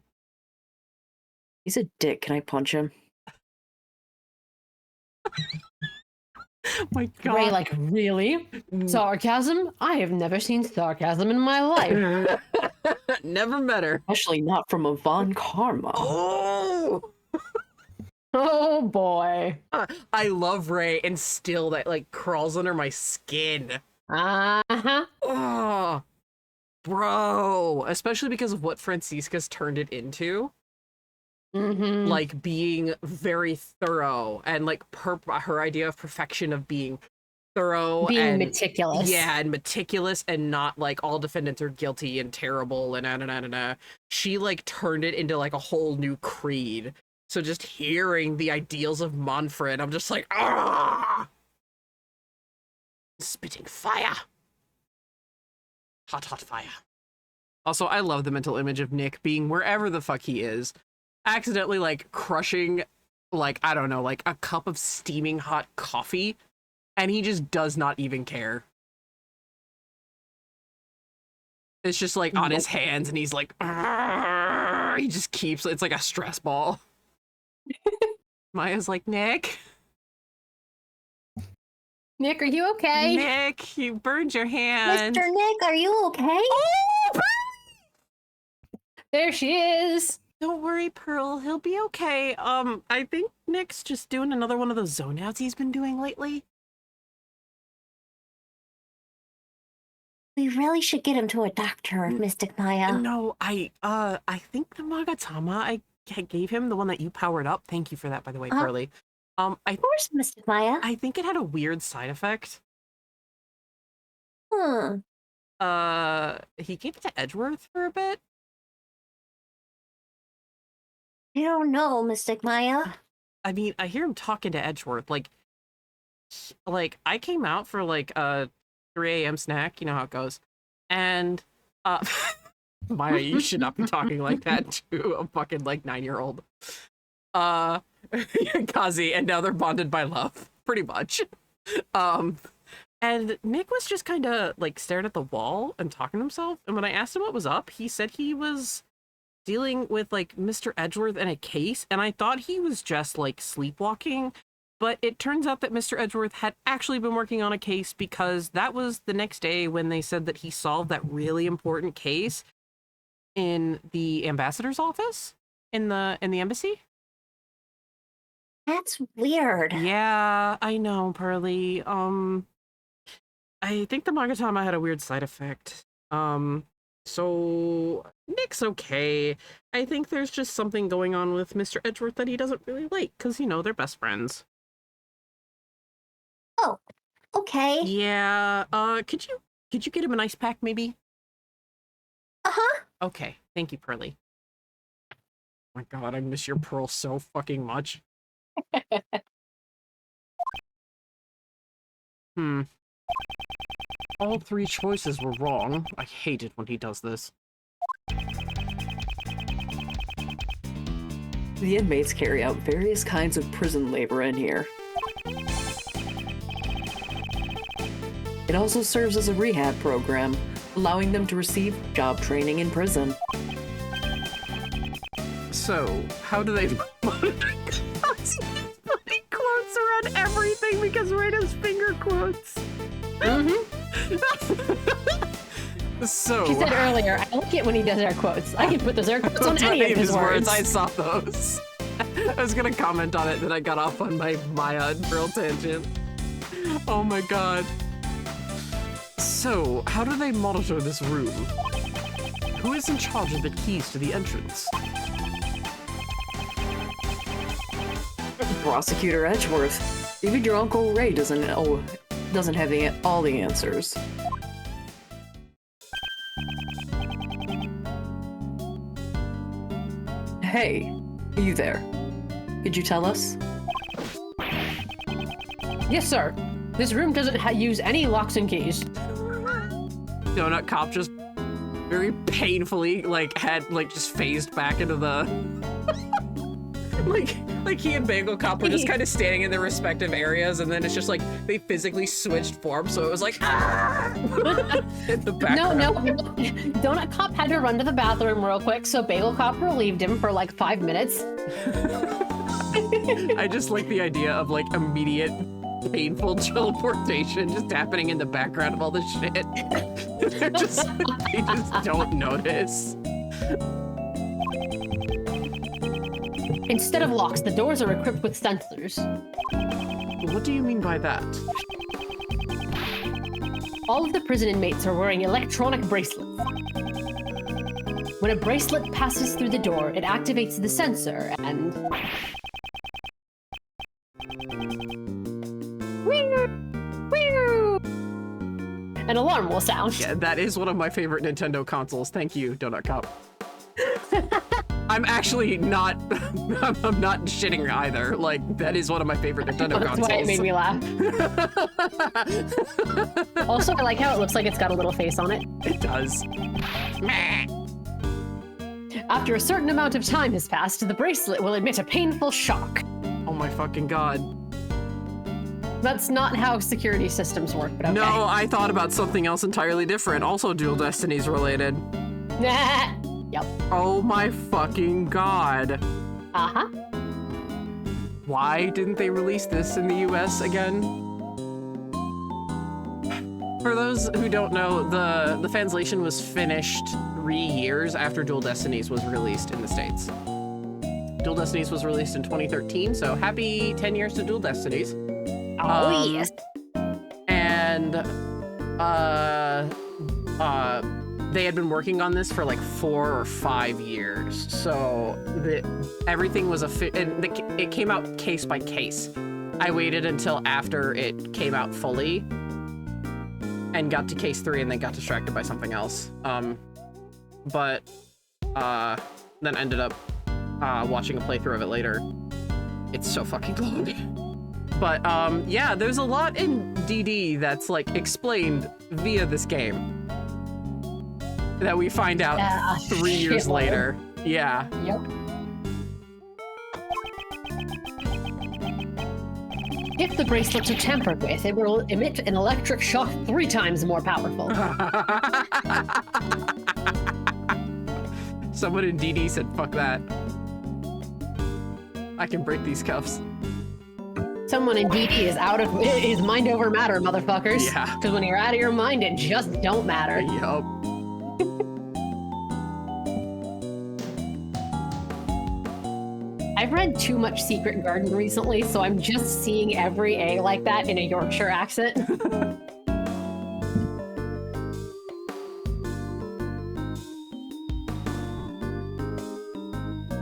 He's a dick. Can I punch him? My God. Ray, like, really? Sarcasm? I have never seen sarcasm in my life. Never met her. Especially not from a Von Karma. Oh! Oh boy. I love Ray, and still that like crawls under my skin. Uh-huh. Oh, bro. Especially because of what Francisca's turned it into. Mm-hmm. Like being very thorough and like her idea of perfection of being thorough Being and meticulous. yeah, and meticulous and not like all defendants are guilty and terrible and she like turned it into like a whole new creed. So just hearing the ideals of Manfred, I'm just like, ah, spitting fire, hot fire. Also, I love the mental image of Nick being wherever the fuck he is, accidentally like crushing like, I don't know, like a cup of steaming hot coffee, and he just does not even care. It's just like on his hands and he's like, "Argh." He just keeps, it's like a stress ball. Maya's like, Nick, Nick, are you okay? Nick, you burned your hand. Mr. Nick, are you okay? There she is. Don't worry, Pearl, he'll be okay. I think Nick's just doing another one of those zone outs he's been doing lately. We really should get him to a doctor, Mystic Maya. No, I think the Magatama I gave him, the one that you powered up. Thank you for that, by the way, Pearly. Of course, Mystic Maya. I think it had a weird side effect. Hmm. He gave it to Edgeworth for a bit. I don't know, Mystic Maya. I mean, I hear him talking to Edgeworth. Like I came out for like a 3 a.m. snack. You know how it goes. And Maya, you should not be talking like that to a fucking like 9-year-old. Kazi, and now they're bonded by love, pretty much. And Nick was just kind of like staring at the wall and talking to himself. And when I asked him what was up, he said he was dealing with like Mr. Edgeworth in a case, and I thought he was just like sleepwalking, but it turns out that Mr. Edgeworth had actually been working on a case, because that was the next day when they said that he solved that really important case in the ambassador's office in the embassy. That's weird. Yeah, I know, Pearly. I think the Magatama had a weird side effect. So Nick's okay. I think there's just something going on with Mr. Edgeworth that he doesn't really like, because, you know, they're best friends. Oh, okay. Yeah, could you get him an ice pack, maybe? Uh-huh. Okay, thank you, Pearly. Oh my god, I miss your Pearl so fucking much. All 3 choices were wrong. I hate it when he does this. The inmates carry out various kinds of prison labor in here. It also serves as a rehab program, allowing them to receive job training in prison. So, how do they monitor quotes? Putting quotes around everything because Ray does finger quotes. So She said earlier, I like it when he does air quotes. I can put those air quotes on any of his words. I saw those. I was gonna comment on it, then I got off on my Maya and Pearl tangent. Oh my god. So, how do they monitor this room? Who is in charge of the keys to the entrance? Prosecutor Edgeworth. Even your Uncle Ray doesn't have all the answers. Hey, you there. Could you tell us? Yes, sir. This room doesn't use any locks and keys. Donut Cop just very painfully just phased back into the like he and Bagel Cop were just kind of standing in their respective areas, and then it's just like they physically switched forms, so it was like in the background. No. Donut Cop had to run to the bathroom real quick, so Bagel Cop relieved him for like 5 minutes. I just like the idea of like immediate painful teleportation just happening in the background of all this shit. they just don't notice. Instead of locks, the doors are equipped with sensors. What do you mean by that? All of the prison inmates are wearing electronic bracelets. When a bracelet passes through the door, it activates the sensor and... An alarm will sound. Yeah, that is one of my favorite Nintendo consoles. Thank you, Donut Cup. I'm actually not, I'm not shitting either. Like, that is one of my favorite Nintendo That's consoles. why it made me laugh. Also, I like how it looks like it's got a little face on it. It does. After a certain amount of time has passed, the bracelet will emit a painful shock. Oh my fucking god. That's not how security systems work, but okay. No, I thought about something else entirely different. Also Dual Destinies related. Yep. Oh my fucking god. Uh-huh. Why didn't they release this in the US again? For those who don't know, the fanslation was finished 3 years after Dual Destinies was released in the States. Dual Destinies was released in 2013, so happy 10 years to Dual Destinies. Oh, yes. And they had been working on this for like 4 or 5 years. So everything was it came out case by case. I waited until after it came out fully and got to case 3 and then got distracted by something else. But then ended up watching a playthrough of it later. It's so fucking long. But yeah, there's a lot in DD that's like explained via this game that we find out 3 years later. Yeah. Yep. If the bracelets are tampered with, it will emit an electric shock 3 times more powerful. Someone in DD said, fuck that. I can break these cuffs. Someone in DD is mind over matter, motherfuckers. Yeah. Because when you're out of your mind, it just don't matter. Yup. I've read too much Secret Garden recently, so I'm just seeing every A like that in a Yorkshire accent.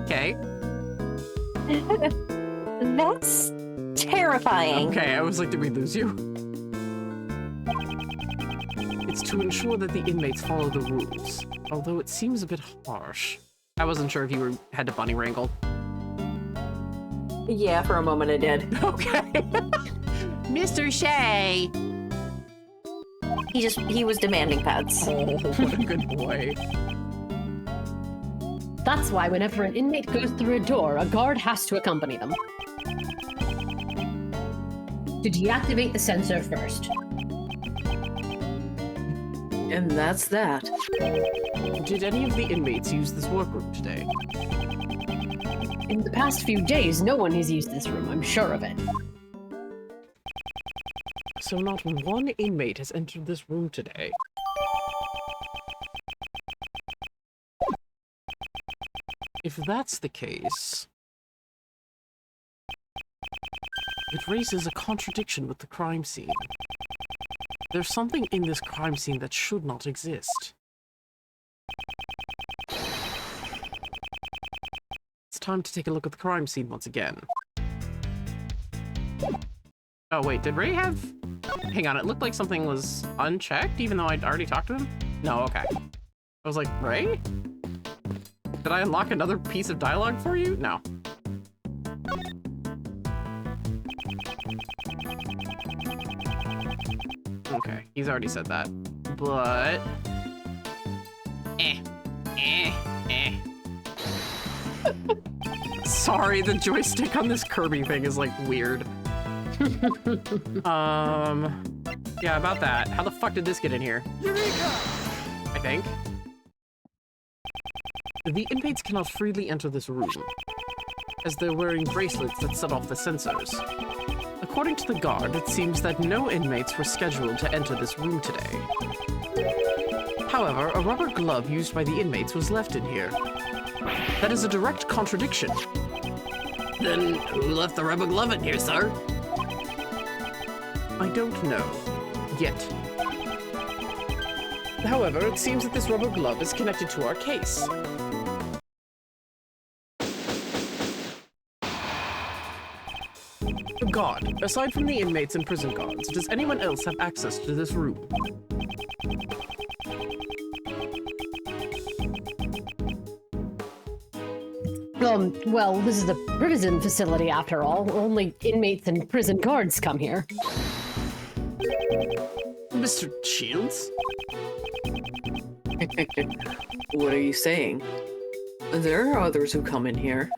Okay. That's terrifying. Okay, I was like, did we lose you? It's to ensure that the inmates follow the rules, although it seems a bit harsh. I wasn't sure if you had to bunny wrangle. Yeah, for a moment I did. Okay. Mr. Shay! He was demanding pets. Oh, what a good boy. That's why whenever an inmate goes through a door, a guard has to accompany them. To deactivate the sensor first. And that's that. Did any of the inmates use this workroom today? In the past few days, no one has used this room, I'm sure of it. So not one inmate has entered this room today. If that's the case, it raises a contradiction with the crime scene. There's something in this crime scene that should not exist. It's time to take a look at the crime scene once again. Oh wait, did Ray have... Hang on, it looked like something was unchecked, even though I'd already talked to him? No, okay. I was like, Ray? Did I unlock another piece of dialogue for you? No. Okay, he's already said that. But... Sorry, the joystick on this Kirby thing is, like, weird. Yeah, about that. How the fuck did this get in here? Eureka! I think. The inmates cannot freely enter this room, as they're wearing bracelets that set off the sensors. According to the guard, it seems that no inmates were scheduled to enter this room today. However, a rubber glove used by the inmates was left in here. That is a direct contradiction. Then who left the rubber glove in here, sir? I don't know. Yet. However, it seems that this rubber glove is connected to our case. God, aside from the inmates and prison guards, does anyone else have access to this room? Well, this is a prison facility after all. Only inmates and prison guards come here. Mr. Shields? What are you saying? There are others who come in here.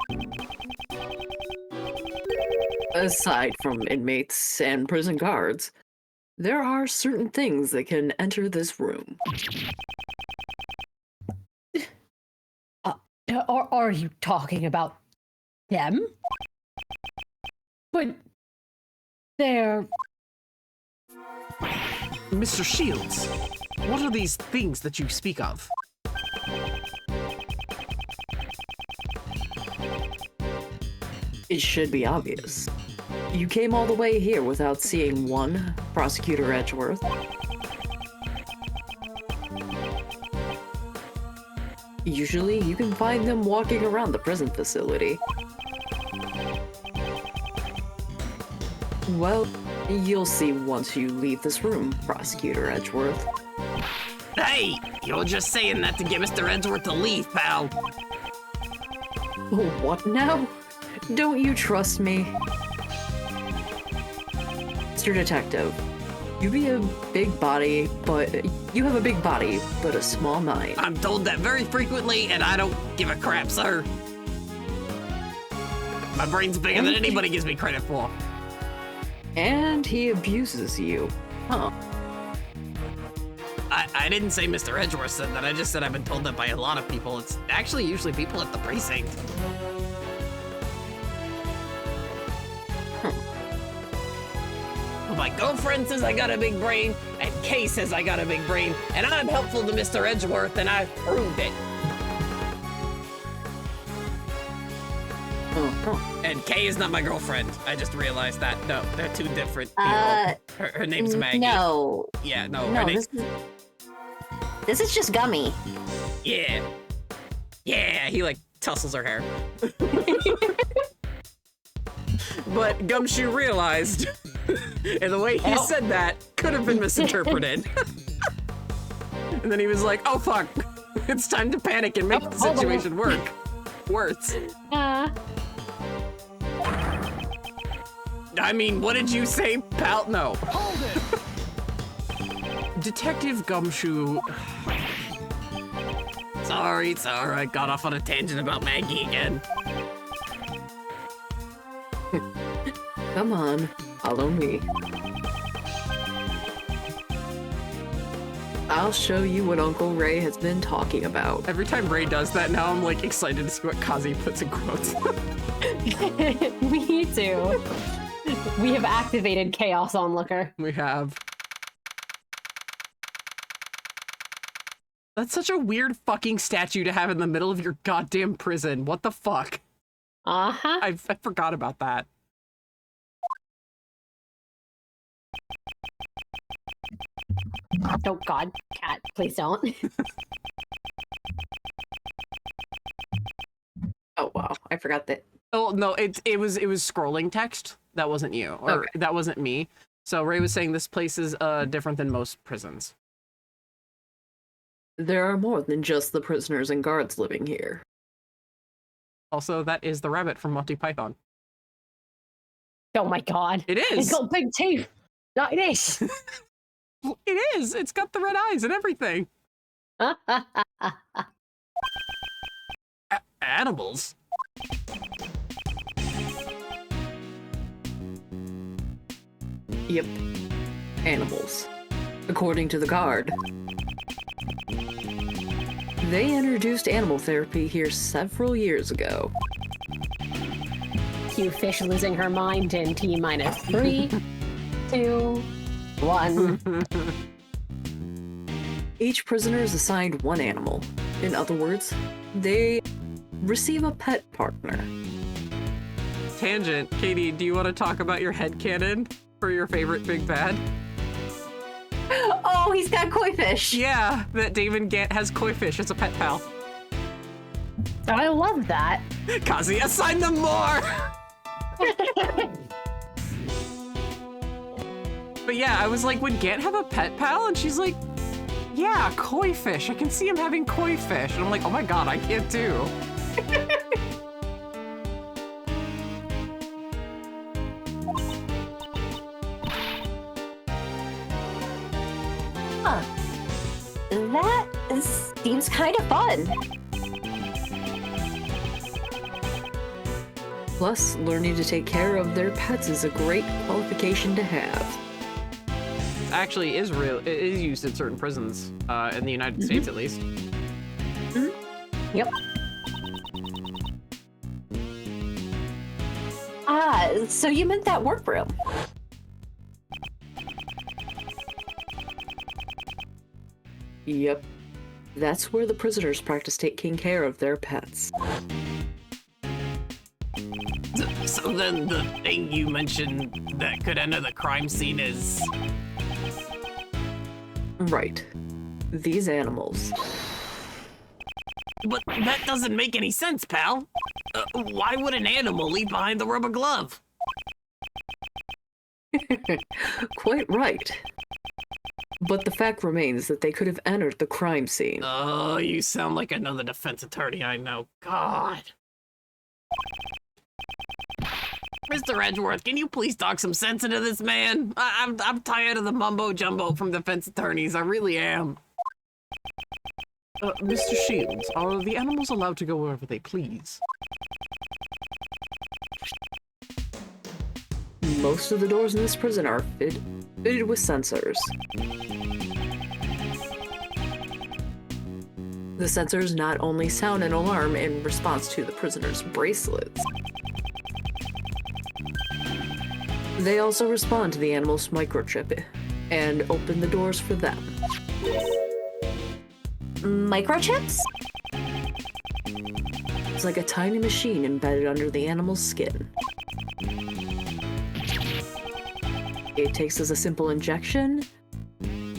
Aside from inmates and prison guards, there are certain things that can enter this room. Are you talking about them? But they're... Mr. Shields, what are these things that you speak of? It should be obvious. You came all the way here without seeing one, Prosecutor Edgeworth. Usually, you can find them walking around the prison facility. Well, you'll see once you leave this room, Prosecutor Edgeworth. Hey, you're just saying that to get Mr. Edgeworth to leave, pal. What now? Don't you trust me? Mr. Detective, you have a big body, but a small mind. I'm told that very frequently, and I don't give a crap, sir. My brain's bigger than anybody gives me credit for. And he abuses you. Huh. I didn't say Mr. Edgeworth said that. I just said I've been told that by a lot of people. It's actually usually people at the precinct. Well, my girlfriend says I got a big brain, and Kay says I got a big brain, and I'm helpful to Mr. Edgeworth, and I've proved it. And Kay is not my girlfriend. I just realized that. No, they're two different people. Her name's Maggie. No. Yeah, no. No, her name... this is just Gummy. Yeah. Yeah, he like tussles her hair. But Gumshoe realized, and the way he said that could have been misinterpreted. And then he was like, oh fuck, it's time to panic and make the situation worse. I mean, what did you say, pal? No. Detective Gumshoe. Sorry, it's alright. Got off on a tangent about Maggie again. Come on, follow me. I'll show you what Uncle Ray has been talking about. Every time Ray does that, now I'm like excited to see what Kazi puts in quotes. Me too. We have activated Chaos Onlooker. We have. That's such a weird fucking statue to have in the middle of your goddamn prison. What the fuck? Uh-huh. I forgot about that. Oh god, cat, please don't. Oh wow, I forgot that. Oh no, it was scrolling text. That wasn't you, or Okay. that wasn't me. So Ray was saying this place is different than most prisons. There are more than just the prisoners and guards living here. Also, that is the rabbit from Monty Python. Oh my god. It It's is. got big teeth. Like this. It is. It's got the red eyes and everything. Animals. Yep, animals. According to the guard. They introduced animal therapy here several years ago. Cue fish losing her mind in T-minus 3, 2, 1. Each prisoner is assigned one animal. In other words, they receive a pet partner. tangent, Katie, do you want to talk about your headcanon for your favorite big bad? Oh, he's got koi fish. Yeah, that Damon Gant has koi fish as a pet pal. I love that. Kazi, assign them more! But yeah, I was like, would Gant have a pet pal? And she's like, yeah, koi fish. I can see him having koi fish. And I'm like, oh my god, I can't too. Huh. That seems kind of fun. Plus, learning to take care of their pets is a great qualification to have. Actually is real. It is used in certain prisons, in the United States at least. Yep. Ah, so you meant that workroom. Yep. That's where the prisoners practice taking care of their pets. So then the thing you mentioned that could enter the crime scene is... Right. These animals. But that doesn't make any sense, pal. Why would an animal leave behind the rubber glove? Quite right. But the fact remains that they could have entered the crime scene. Oh, you sound like another defense attorney I know. God. Mr. Edgeworth, can you please talk some sense into this man? I'm tired of the mumbo jumbo from defense attorneys. I really am. Mr. Shields, are the animals allowed to go wherever they please? Most of the doors in this prison are fitted with sensors. The sensors not only sound an alarm in response to the prisoner's bracelets, they also respond to the animal's microchip and open the doors for them. Microchips? It's like a tiny machine embedded under the animal's skin. It takes as a simple injection,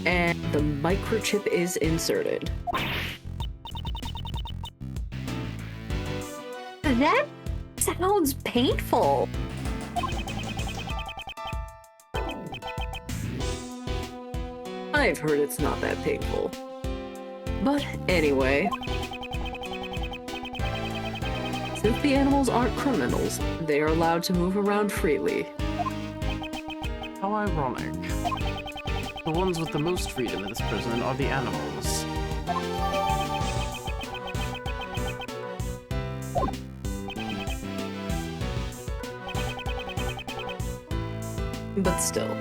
and the microchip is inserted. That sounds painful. I've heard it's not that painful. But anyway, since the animals aren't criminals, they are allowed to move around freely. How ironic. The ones with the most freedom in this prison are the animals. But still,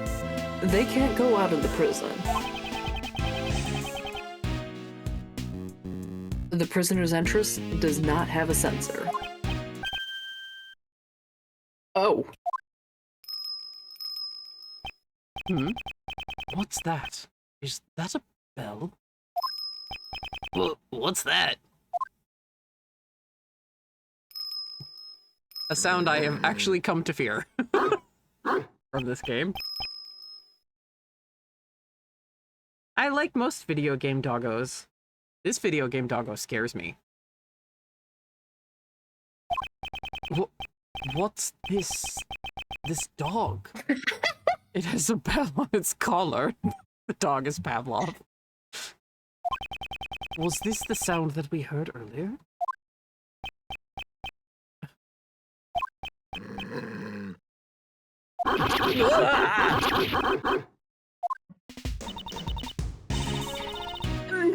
they can't go out of the prison. The prisoner's entrance does not have a sensor. Oh. What's that? Is that a bell? Well, what's that? A sound I have actually come to fear from this game. I like most video game doggos. This video game doggo scares me. What's this? This dog? It has a bell on its collar. The dog is Pavlov. Was this the sound that we heard earlier?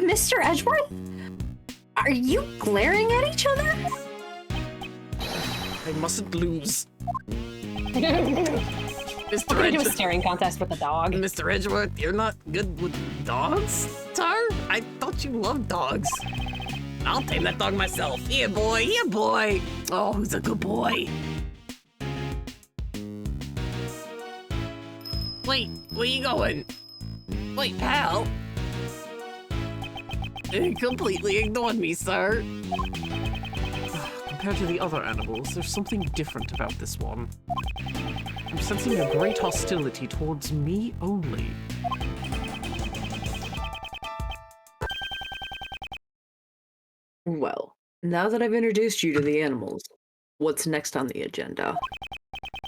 Mr. Edgeworth? Are you glaring at each other? I mustn't lose. We're gonna do a staring contest with the dog. Mr. Edgeworth, you're not good with dogs, Tar? I thought you loved dogs. I'll tame that dog myself. Here, boy. Here, boy. Oh, who's a good boy? Wait, where you going? Wait, pal. You completely ignored me, sir. compared to the other animals, there's something different about this one. I'm sensing a great hostility towards me only. Well, now that I've introduced you to the animals, what's next on the agenda?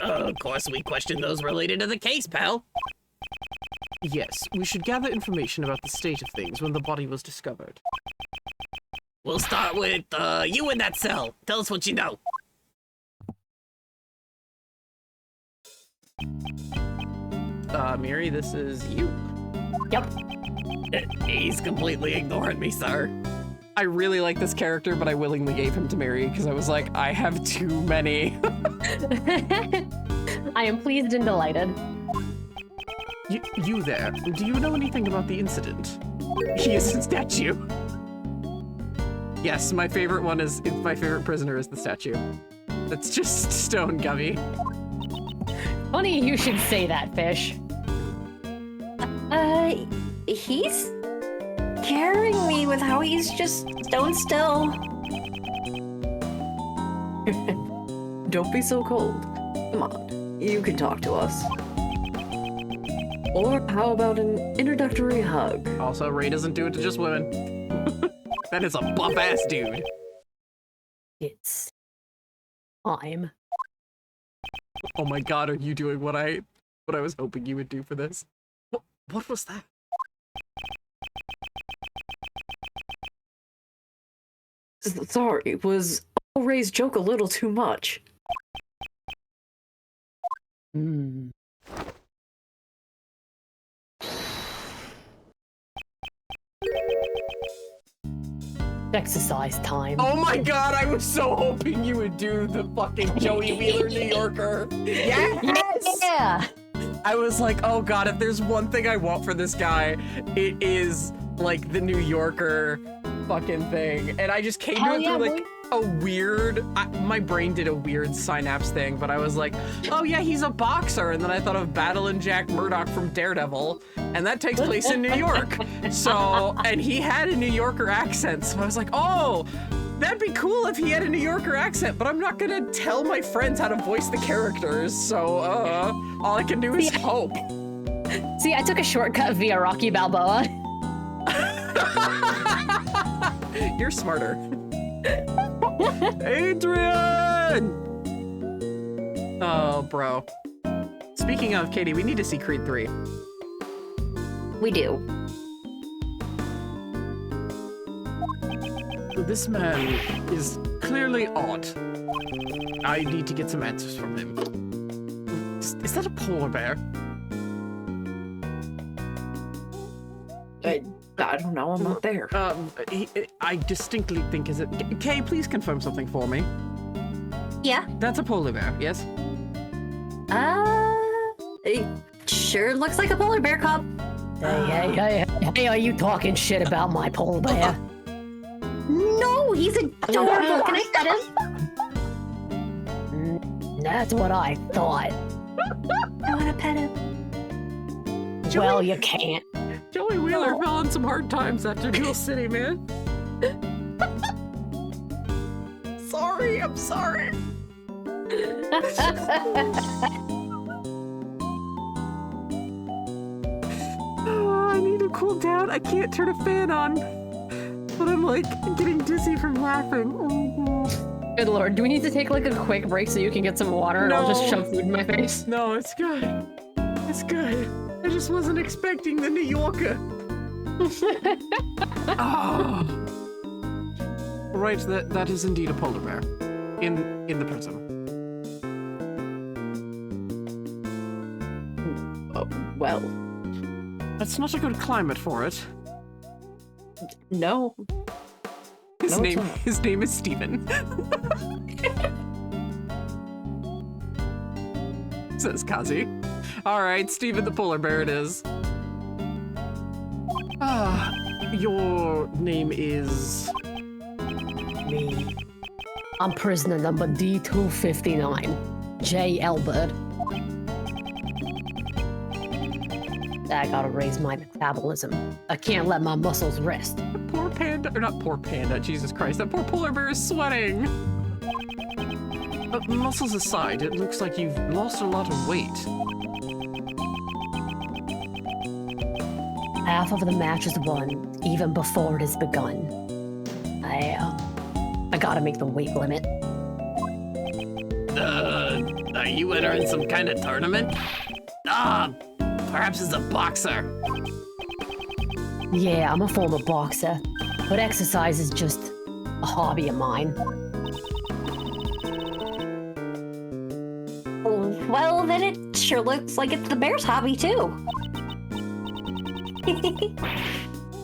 Of course, we question those related to the case, pal. Yes, we should gather information about the state of things when the body was discovered. We'll start with you in that cell. Tell us what you know. Miri, this is you. Yep. He's completely ignoring me, sir. I really like this character, but I willingly gave him to Miri because I was like, I have too many. I am pleased and delighted. You there, do you know anything about the incident? He is a statue. Yes, my favorite one is, my favorite prisoner is the statue. That's just stone gummy. Funny you should say that, Fish. He's scaring me with how he's just stone still. Don't be so cold. Come on, you can talk to us. Or how about an introductory hug? Also, Ray doesn't do it to just women. That is a buff-ass dude. It's time. Oh my god, are you doing what I was hoping you would do for this? What was that? Sorry, was Ray's joke a little too much? Hmm. Exercise time. Oh my god, I was so hoping you would do the fucking Joey Wheeler New Yorker. Yes! Yeah! I was like, oh god, if there's one thing I want for this guy, it is like the New Yorker fucking thing. And I just came to it through like a weird, my brain did a weird synapse thing, but I was like, oh yeah, he's a boxer. And then I thought of Battling Jack Murdoch from Daredevil, and that takes place in New York. So, and he had a New Yorker accent. So I was like, oh, that'd be cool if he had a New Yorker accent, but I'm not gonna tell my friends how to voice the characters. So, all I can do is hope. See, I took a shortcut via Rocky Balboa. You're smarter. Adrian! Oh, bro. Speaking of, Katie, we need to see Creed 3. We do. This man is clearly odd. I need to get some answers from him. Is that a polar bear? I don't know, I'm not there. I distinctly think is it... Kay, please confirm something for me. Yeah. That's a polar bear, yes? It sure looks like a polar bear cub. Hey, are you talking shit about my polar bear? No, he's adorable. Can I pet him? That's what I thought. I want to pet him. Well, you can't. Joey Wheeler fell on some hard times after Duel City, man. Sorry, I'm sorry. Oh, I need to cool down. I can't turn a fan on. But I'm like getting dizzy from laughing. Oh. Good lord, do we need to take like a quick break so you can get some water and I'll just shove food in my face? No, it's good. It's good. I just wasn't expecting the New Yorker. Oh. Right, that is indeed a polar bear. In the prison. Well, That's not a good climate for it. no. His No, it's not. name is Steven. Says Kazi. Alright, Steven the polar bear it is. Your name is... Me. I'm prisoner number D259, J. Elbert. I gotta raise my metabolism. I can't let my muscles rest. Poor panda, or not poor panda, Jesus Christ, that poor polar bear is sweating. Muscles aside, it looks like you've lost a lot of weight. Half of the match is won, even before it has begun. I gotta make the weight limit. Are you entering some kind of tournament? Perhaps as a boxer. Yeah, I'm a former boxer, but exercise is just a hobby of mine. Well, then it sure looks like it's the bear's hobby, too.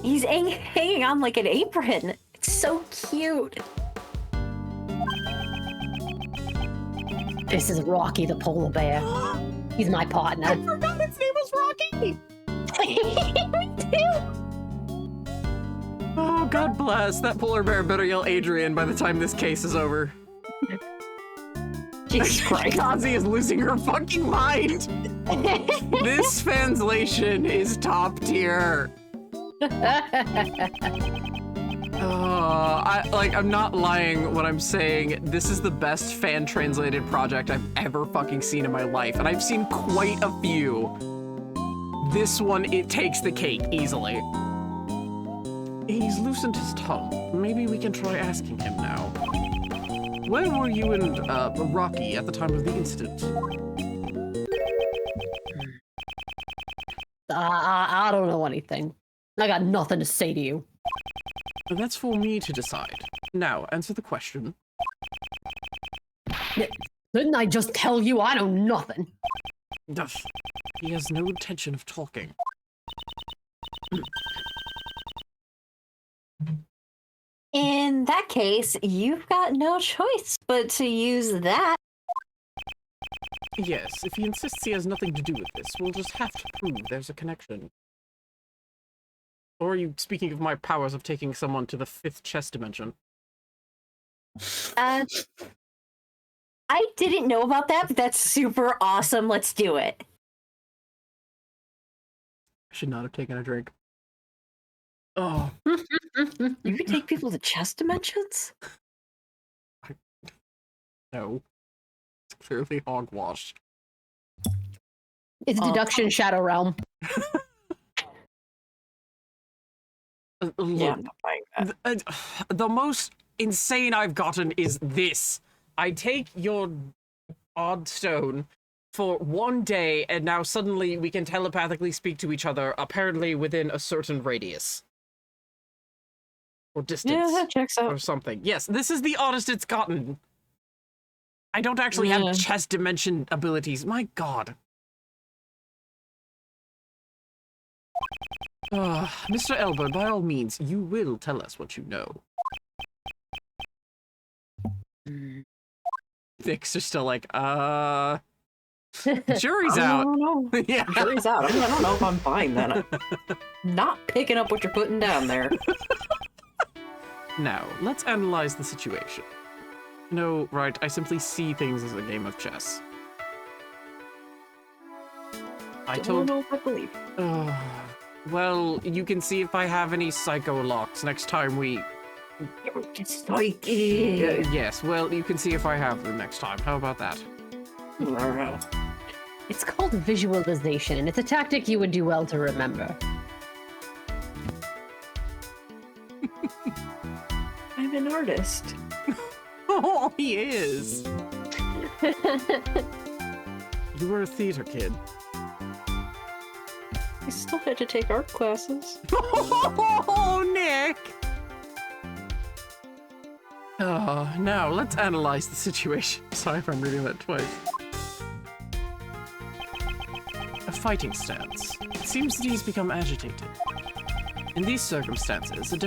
He's hanging on like an apron. It's so cute. This is Rocky the polar bear. He's my partner. I forgot its name was Rocky! Me too. Oh, God bless. That polar bear better yell Adrian by the time this case is over. Jesus Christ. Kazi is losing her fucking mind. This fanslation is top tier. I'm not lying when I'm saying this is the best fan translated project I've ever fucking seen in my life, and I've seen quite a few. This one, it takes the cake easily. He's loosened his tongue. Maybe we can try asking him now. Where were you and Rocky at the time of the incident? I don't know anything. I got nothing to say to you. That's for me to decide. Now, answer the question. Didn't I just tell you I know nothing? Ugh, he has no intention of talking. In that case, you've got no choice but to use that. Yes, if he insists he has nothing to do with this, we'll just have to prove there's a connection. Or are you speaking of my powers of taking someone to the 5th chess dimension? I didn't know about that, but that's super awesome. Let's do it. I should not have taken a drink. Oh. You can take people to chess dimensions? No. It's clearly hogwash. It's deduction Shadow Realm. Yeah, I'm not buying that. The most insane I've gotten is this. I take your odd stone for 1 day, and now suddenly we can telepathically speak to each other, apparently within a certain radius. Or distance. Yeah, that checks out. Or something. Yes, this is the oddest it's gotten. I don't actually have chess dimension abilities. My god. Mr. Elbert, by all means, you will tell us what you know. Nick's just still like, jury's out. I don't know. Yeah. Jury's out. I don't know if I'm buying that. I'm not picking up what you're putting down there. Now, let's analyze the situation. No, right, I simply see things as a game of chess. I don't know if I believe. Well, you can see if I have any psycho locks next time we... yes, well, you can see if I have them next time. How about that? It's called visualization, and it's a tactic you would do well to remember. I'm an artist. Oh, he is! You were a theater kid. I still had to take art classes. Oh, Nick! Now, let's analyze the situation. Sorry if I'm reading that twice. A fighting stance. It seems that he's become agitated. In these circumstances, a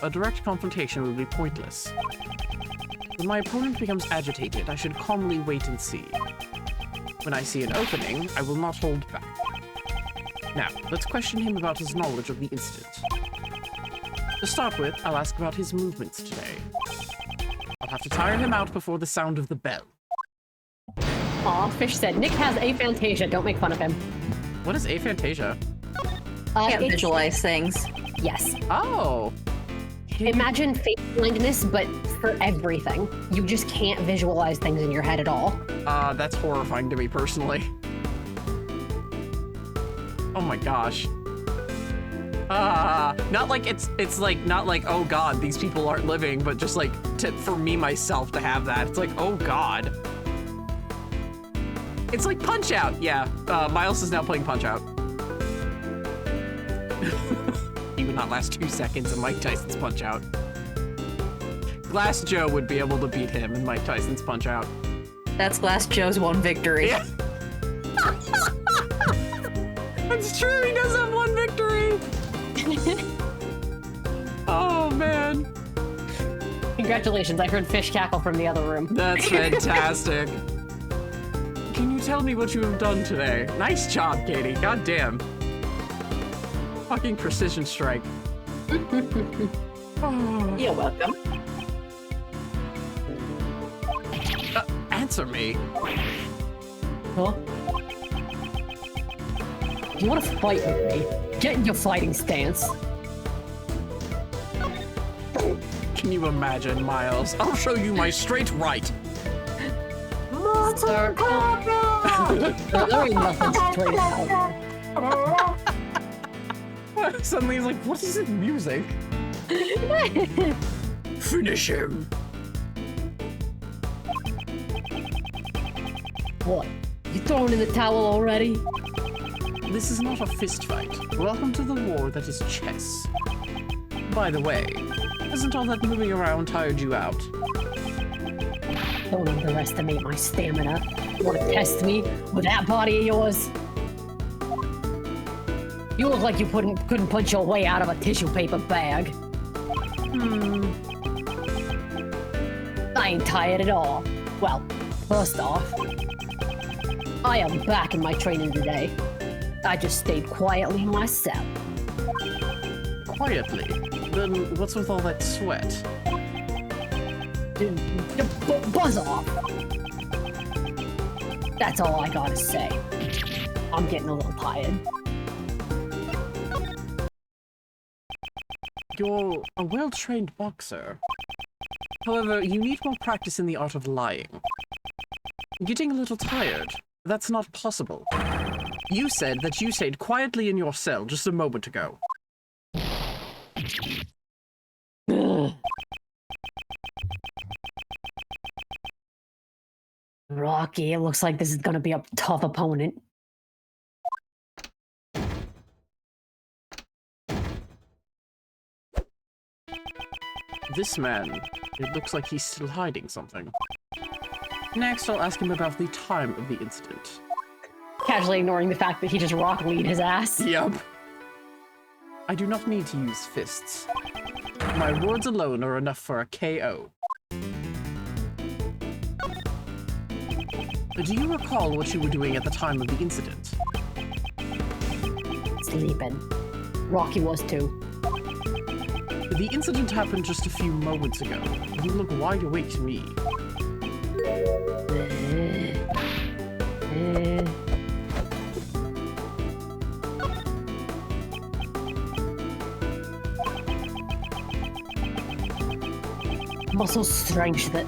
direct confrontation would be pointless. When my opponent becomes agitated, I should calmly wait and see. When I see an opening, I will not hold back. Now, let's question him about his knowledge of the incident. To start with, I'll ask about his movements today. I'll have to tire him out before the sound of the bell. Aw, Fish said, Nick has aphantasia, don't make fun of him. What is aphantasia? Can't It's- visualize things. Yes. Oh! Imagine face blindness, but for everything. You just can't visualize things in your head at all. That's horrifying to me personally. Oh my gosh. Not like it's like, not like, oh god, these people aren't living, but just like, for me, myself, to have that. It's like, oh god. It's like Punch-Out! Yeah, Miles is now playing Punch-Out. He would not last 2 seconds in Mike Tyson's Punch-Out. Glass Joe would be able to beat him in Mike Tyson's Punch-Out. That's Glass Joe's one victory. Yeah. That's true, he does have one victory! Oh, man. Congratulations, I heard fish cackle from the other room. That's fantastic. Can you tell me what you have done today? Nice job, Katie. God damn. Fucking precision strike. Oh. You're welcome. Answer me. Huh? You want to fight with me? Get in your fighting stance. Can you imagine, Miles? I'll show you my straight right. Sir, there ain't nothing straight out. Suddenly he's like, what is this music? Finish him. What? You throwing in the towel already? This is not a fist fight. Welcome to the war that is chess. By the way, hasn't all that moving around tired you out? Don't underestimate my stamina. You want to test me with that body of yours? You look like you couldn't punch your way out of a tissue paper bag. I ain't tired at all. Well, first off, I am back in my training today. I just stayed quietly in my cell. Quietly? Then what's with all that sweat? Buzz off. That's all I gotta say. I'm getting a little tired. You're a well-trained boxer. However, you need more practice in the art of lying. Getting a little tired. That's not possible. You said that you stayed quietly in your cell just a moment ago. Rocky, it looks like this is gonna be a tough opponent. This man, it looks like he's still hiding something. Next, I'll ask him about the time of the incident. Casually ignoring the fact that he just rock lead his ass. Yup. I do not need to use fists. My words alone are enough for a KO. Do you recall what you were doing at the time of the incident? Sleeping. Rocky was too. The incident happened just a few moments ago. You look wide awake to me. Muscle strengthen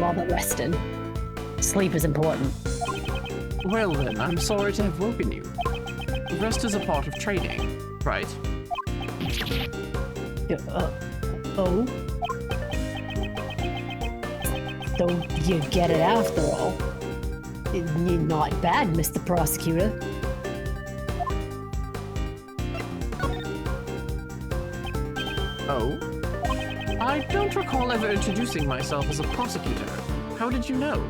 while they're resting. Sleep is important. Well then, I'm sorry to have woken you. Rest is a part of training, right? Oh? So you get it after all. You're not bad, Mr. Prosecutor. Oh? I don't recall ever introducing myself as a prosecutor. How did you know?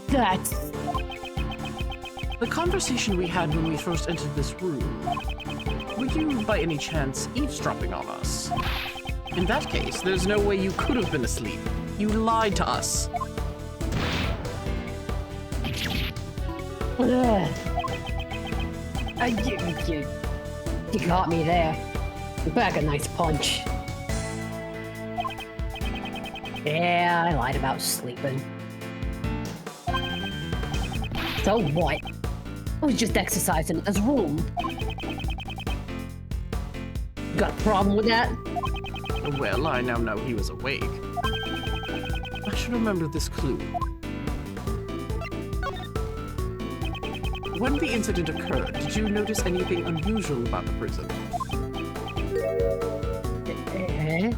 That's... The conversation we had when we first entered this room. Were you, by any chance, eavesdropping on us? In that case, there's no way you could have been asleep. You lied to us. You got me there. Back a nice punch. Yeah, I lied about sleeping. So what? I was just exercising as room. Got a problem with that? Well, I now know he was awake. I should remember this clue. When the incident occurred, did you notice anything unusual about the prison? Eh?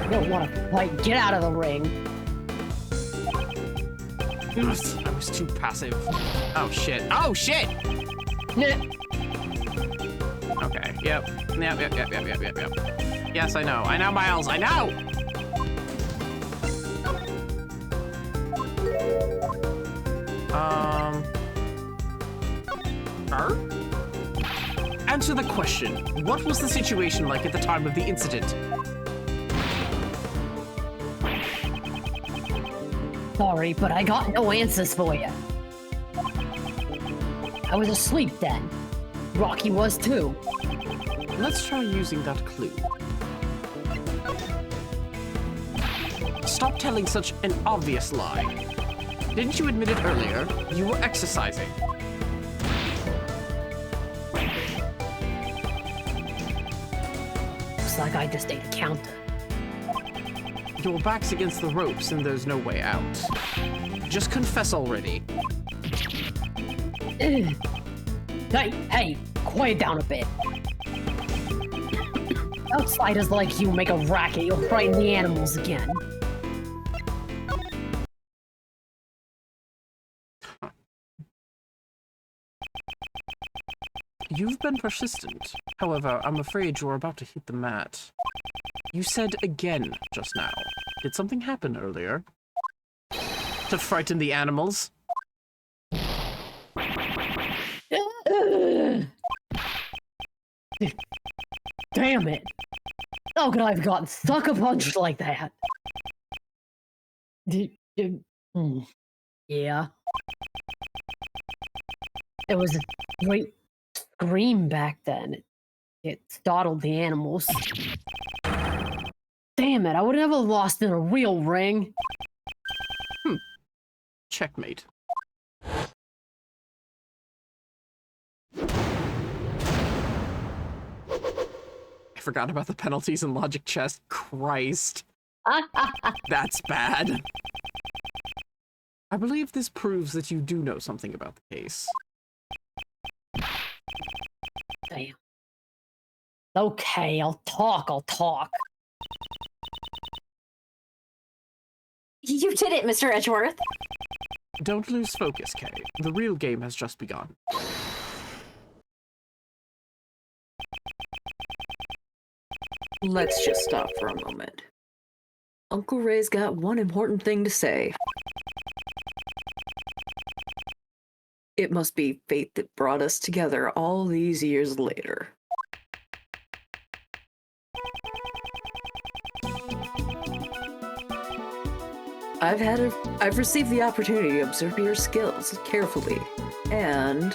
You don't want to fight. Get out of the ring. I was too passive. Oh shit. Oh shit! Nah. Okay, yep. Yep. Yes, I know. I know, Miles. I know! Answer the question. What was the situation like at the time of the incident? Sorry, but I got no answers for you. I was asleep then. Rocky was too. Let's try using that clue. Stop telling such an obvious lie. Didn't you admit it earlier? You were exercising. Looks like I just ate a counter. Your back's against the ropes and there's no way out. Just confess already. Ugh. Hey, quiet down a bit. Outsiders like you make a racket, you'll frighten the animals again. You've been persistent. However, I'm afraid you're about to hit the mat. You said again just now. Did something happen earlier? To frighten the animals? Damn it! How could I have gotten sucker punched like that? Yeah. There was a great scream back then. It startled the animals. Damn it, I would never lost in a real ring. Checkmate. I forgot about the penalties in Logic Chess. Christ. That's bad. I believe this proves that you do know something about the case. Damn. Okay, I'll talk. You did it, Mr. Edgeworth. Don't lose focus, Kay. The real game has just begun. Let's just stop for a moment. Uncle Ray's got one important thing to say. It must be fate that brought us together all these years later. I've received the opportunity to observe your skills carefully, and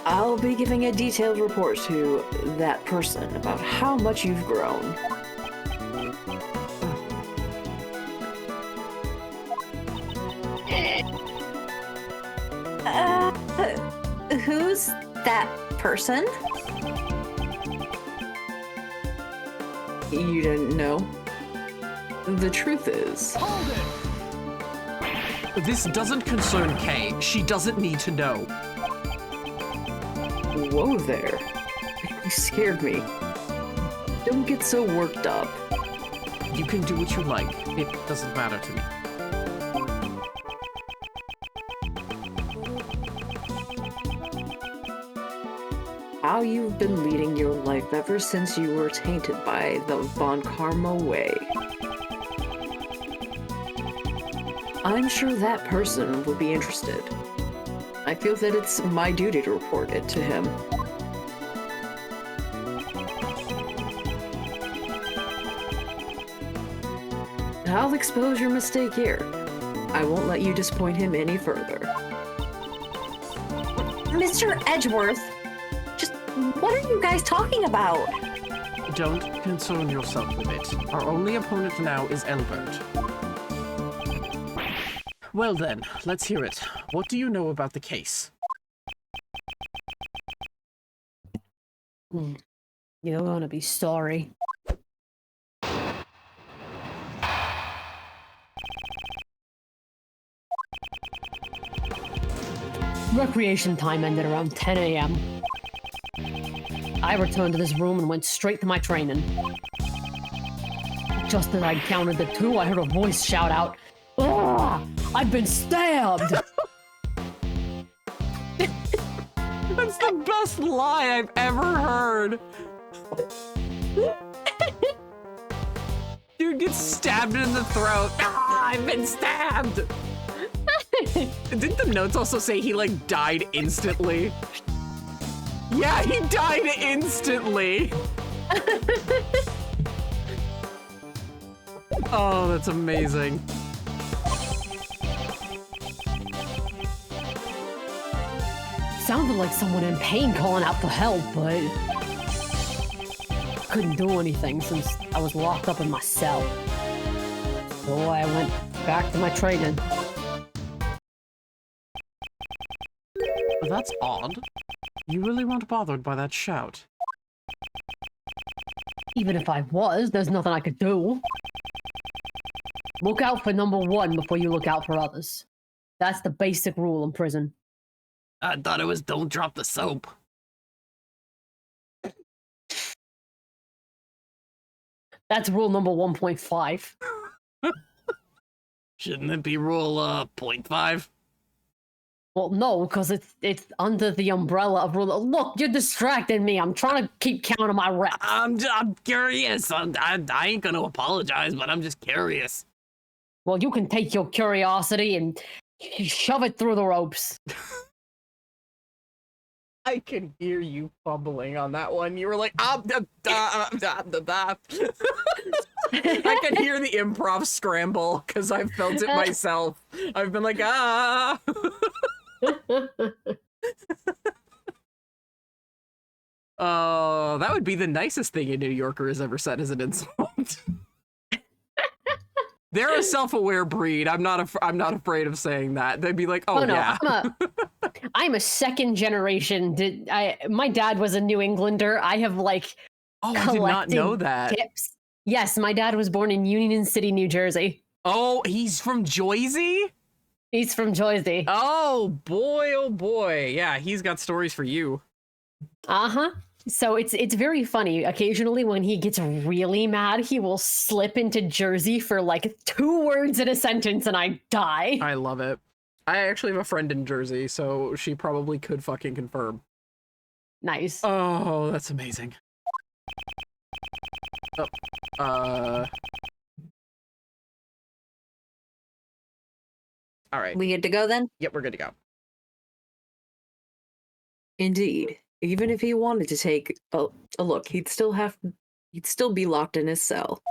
I'll be giving a detailed report to that person about how much you've grown. Who's that person? You didn't know? The truth is... Hold it! This doesn't concern Kay. She doesn't need to know. Whoa there. You scared me. Don't get so worked up. You can do what you like. It doesn't matter to me. How you've been leading your life ever since you were tainted by the Von Karma way. I'm sure that person would be interested. I feel that it's my duty to report it to him. I'll expose your mistake here. I won't let you disappoint him any further. Mr. Edgeworth, just what are you guys talking about? Don't concern yourself with it. Our only opponent now is Elbert. Well then, let's hear it. What do you know about the case? You're gonna be sorry. Recreation time ended around 10 a.m. I returned to this room and went straight to my training. Just as I counted the 2, I heard a voice shout out, "Ugh! I've been stabbed!" That's the best lie I've ever heard. Dude gets stabbed in the throat. Ah, I've been stabbed. Didn't the notes also say he like died instantly? Yeah, he died instantly. Oh, that's amazing. Sounded like someone in pain calling out for help, but couldn't do anything since I was locked up in my cell. So I went back to my training. That's odd. You really weren't bothered by that shout. Even if I was, there's nothing I could do. Look out for number 1 before you look out for others. That's the basic rule in prison. I thought it was don't drop the soap. That's rule number 1.5. Shouldn't it be rule 0.5? Well, no, because it's under the umbrella of rule. Look, you're distracting me. I'm trying to keep count of my reps. I'm curious. I ain't gonna apologize, but I'm just curious. Well, you can take your curiosity and shove it through the ropes. I can hear you fumbling on that one. You were like, I can hear the improv scramble because I've felt it myself. I've been like, ah. Oh, that would be the nicest thing a New Yorker has ever said as an insult. They're a self-aware breed. I'm not afraid of saying that. They'd be like, oh no, yeah. I'm a second generation. My dad was a New Englander. I have like I did not know that. Tips. Yes, my dad was born in Union City, New Jersey. Oh, he's from Jersey? He's from Jersey. Oh boy. Yeah, he's got stories for you. Uh-huh. So it's very funny. Occasionally when he gets really mad, he will slip into Jersey for like 2 words in a sentence and I die. I love it. I actually have a friend in Jersey, so she probably could fucking confirm. Nice. Oh, that's amazing. Oh, all right. We good to go then? Yep, we're good to go. Indeed. Even if he wanted to take a look, he'd still be locked in his cell.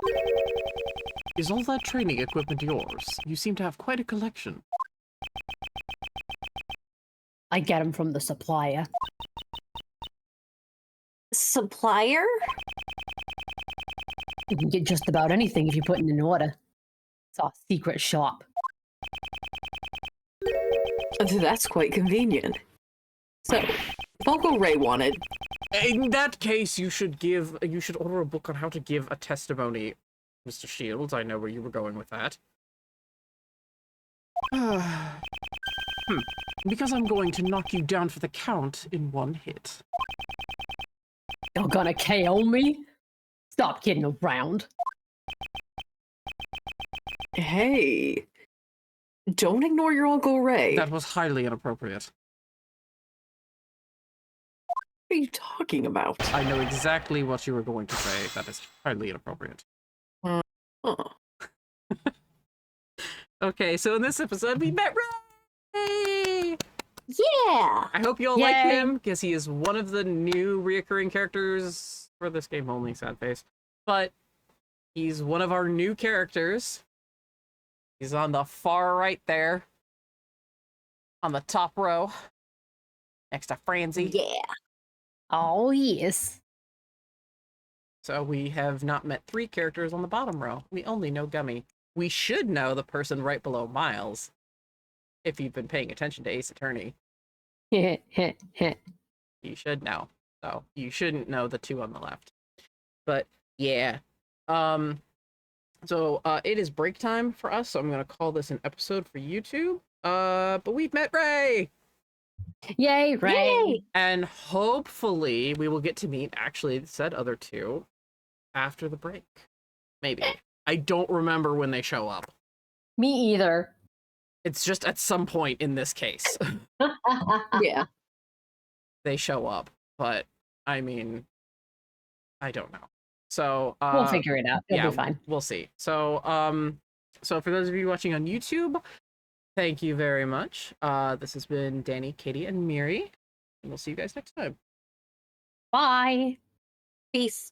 Is all that training equipment yours? You seem to have quite a collection. I get him from the supplier. Supplier? You can get just about anything if you put in an order. It's our secret shop. That's quite convenient. So, if Uncle Ray wanted... In that case, you should order a book on how to give a testimony. Mr. Shields, I know where you were going with that. Because I'm going to knock you down for the count in 1 hit. You're gonna KO me? Stop kidding around. Hey, don't ignore your Uncle Ray. That was highly inappropriate. What are you talking about? I know exactly what you were going to say. That is highly inappropriate. Okay, so in this episode, we met Ray! Yeah! I hope you all like him, because he is one of the new reoccurring characters for this game only, sad face. But he's one of our new characters. He's on the far right there. On the top row. Next to Franzi. Yeah. Oh, yes. So we have not met 3 characters on the bottom row. We only know Gummy. We should know the person right below Miles, if you've been paying attention to Ace Attorney. You should know. So you shouldn't know the 2 on the left. But yeah. So it is break time for us, so I'm gonna call this an episode for YouTube. But we've met Ray! Yay, Ray! Yay! And hopefully we will get to meet actually said other 2 after the break. Maybe. I don't remember when they show up. Me either. It's just at some point in this case Yeah. they show up. But I mean, I don't know. So We'll figure it out. It'll yeah, be fine. we'll see. So so for those of you watching on YouTube, thank you very much. This has been Danny, Katie, and Miri, and we'll see you guys next time. Bye. Peace.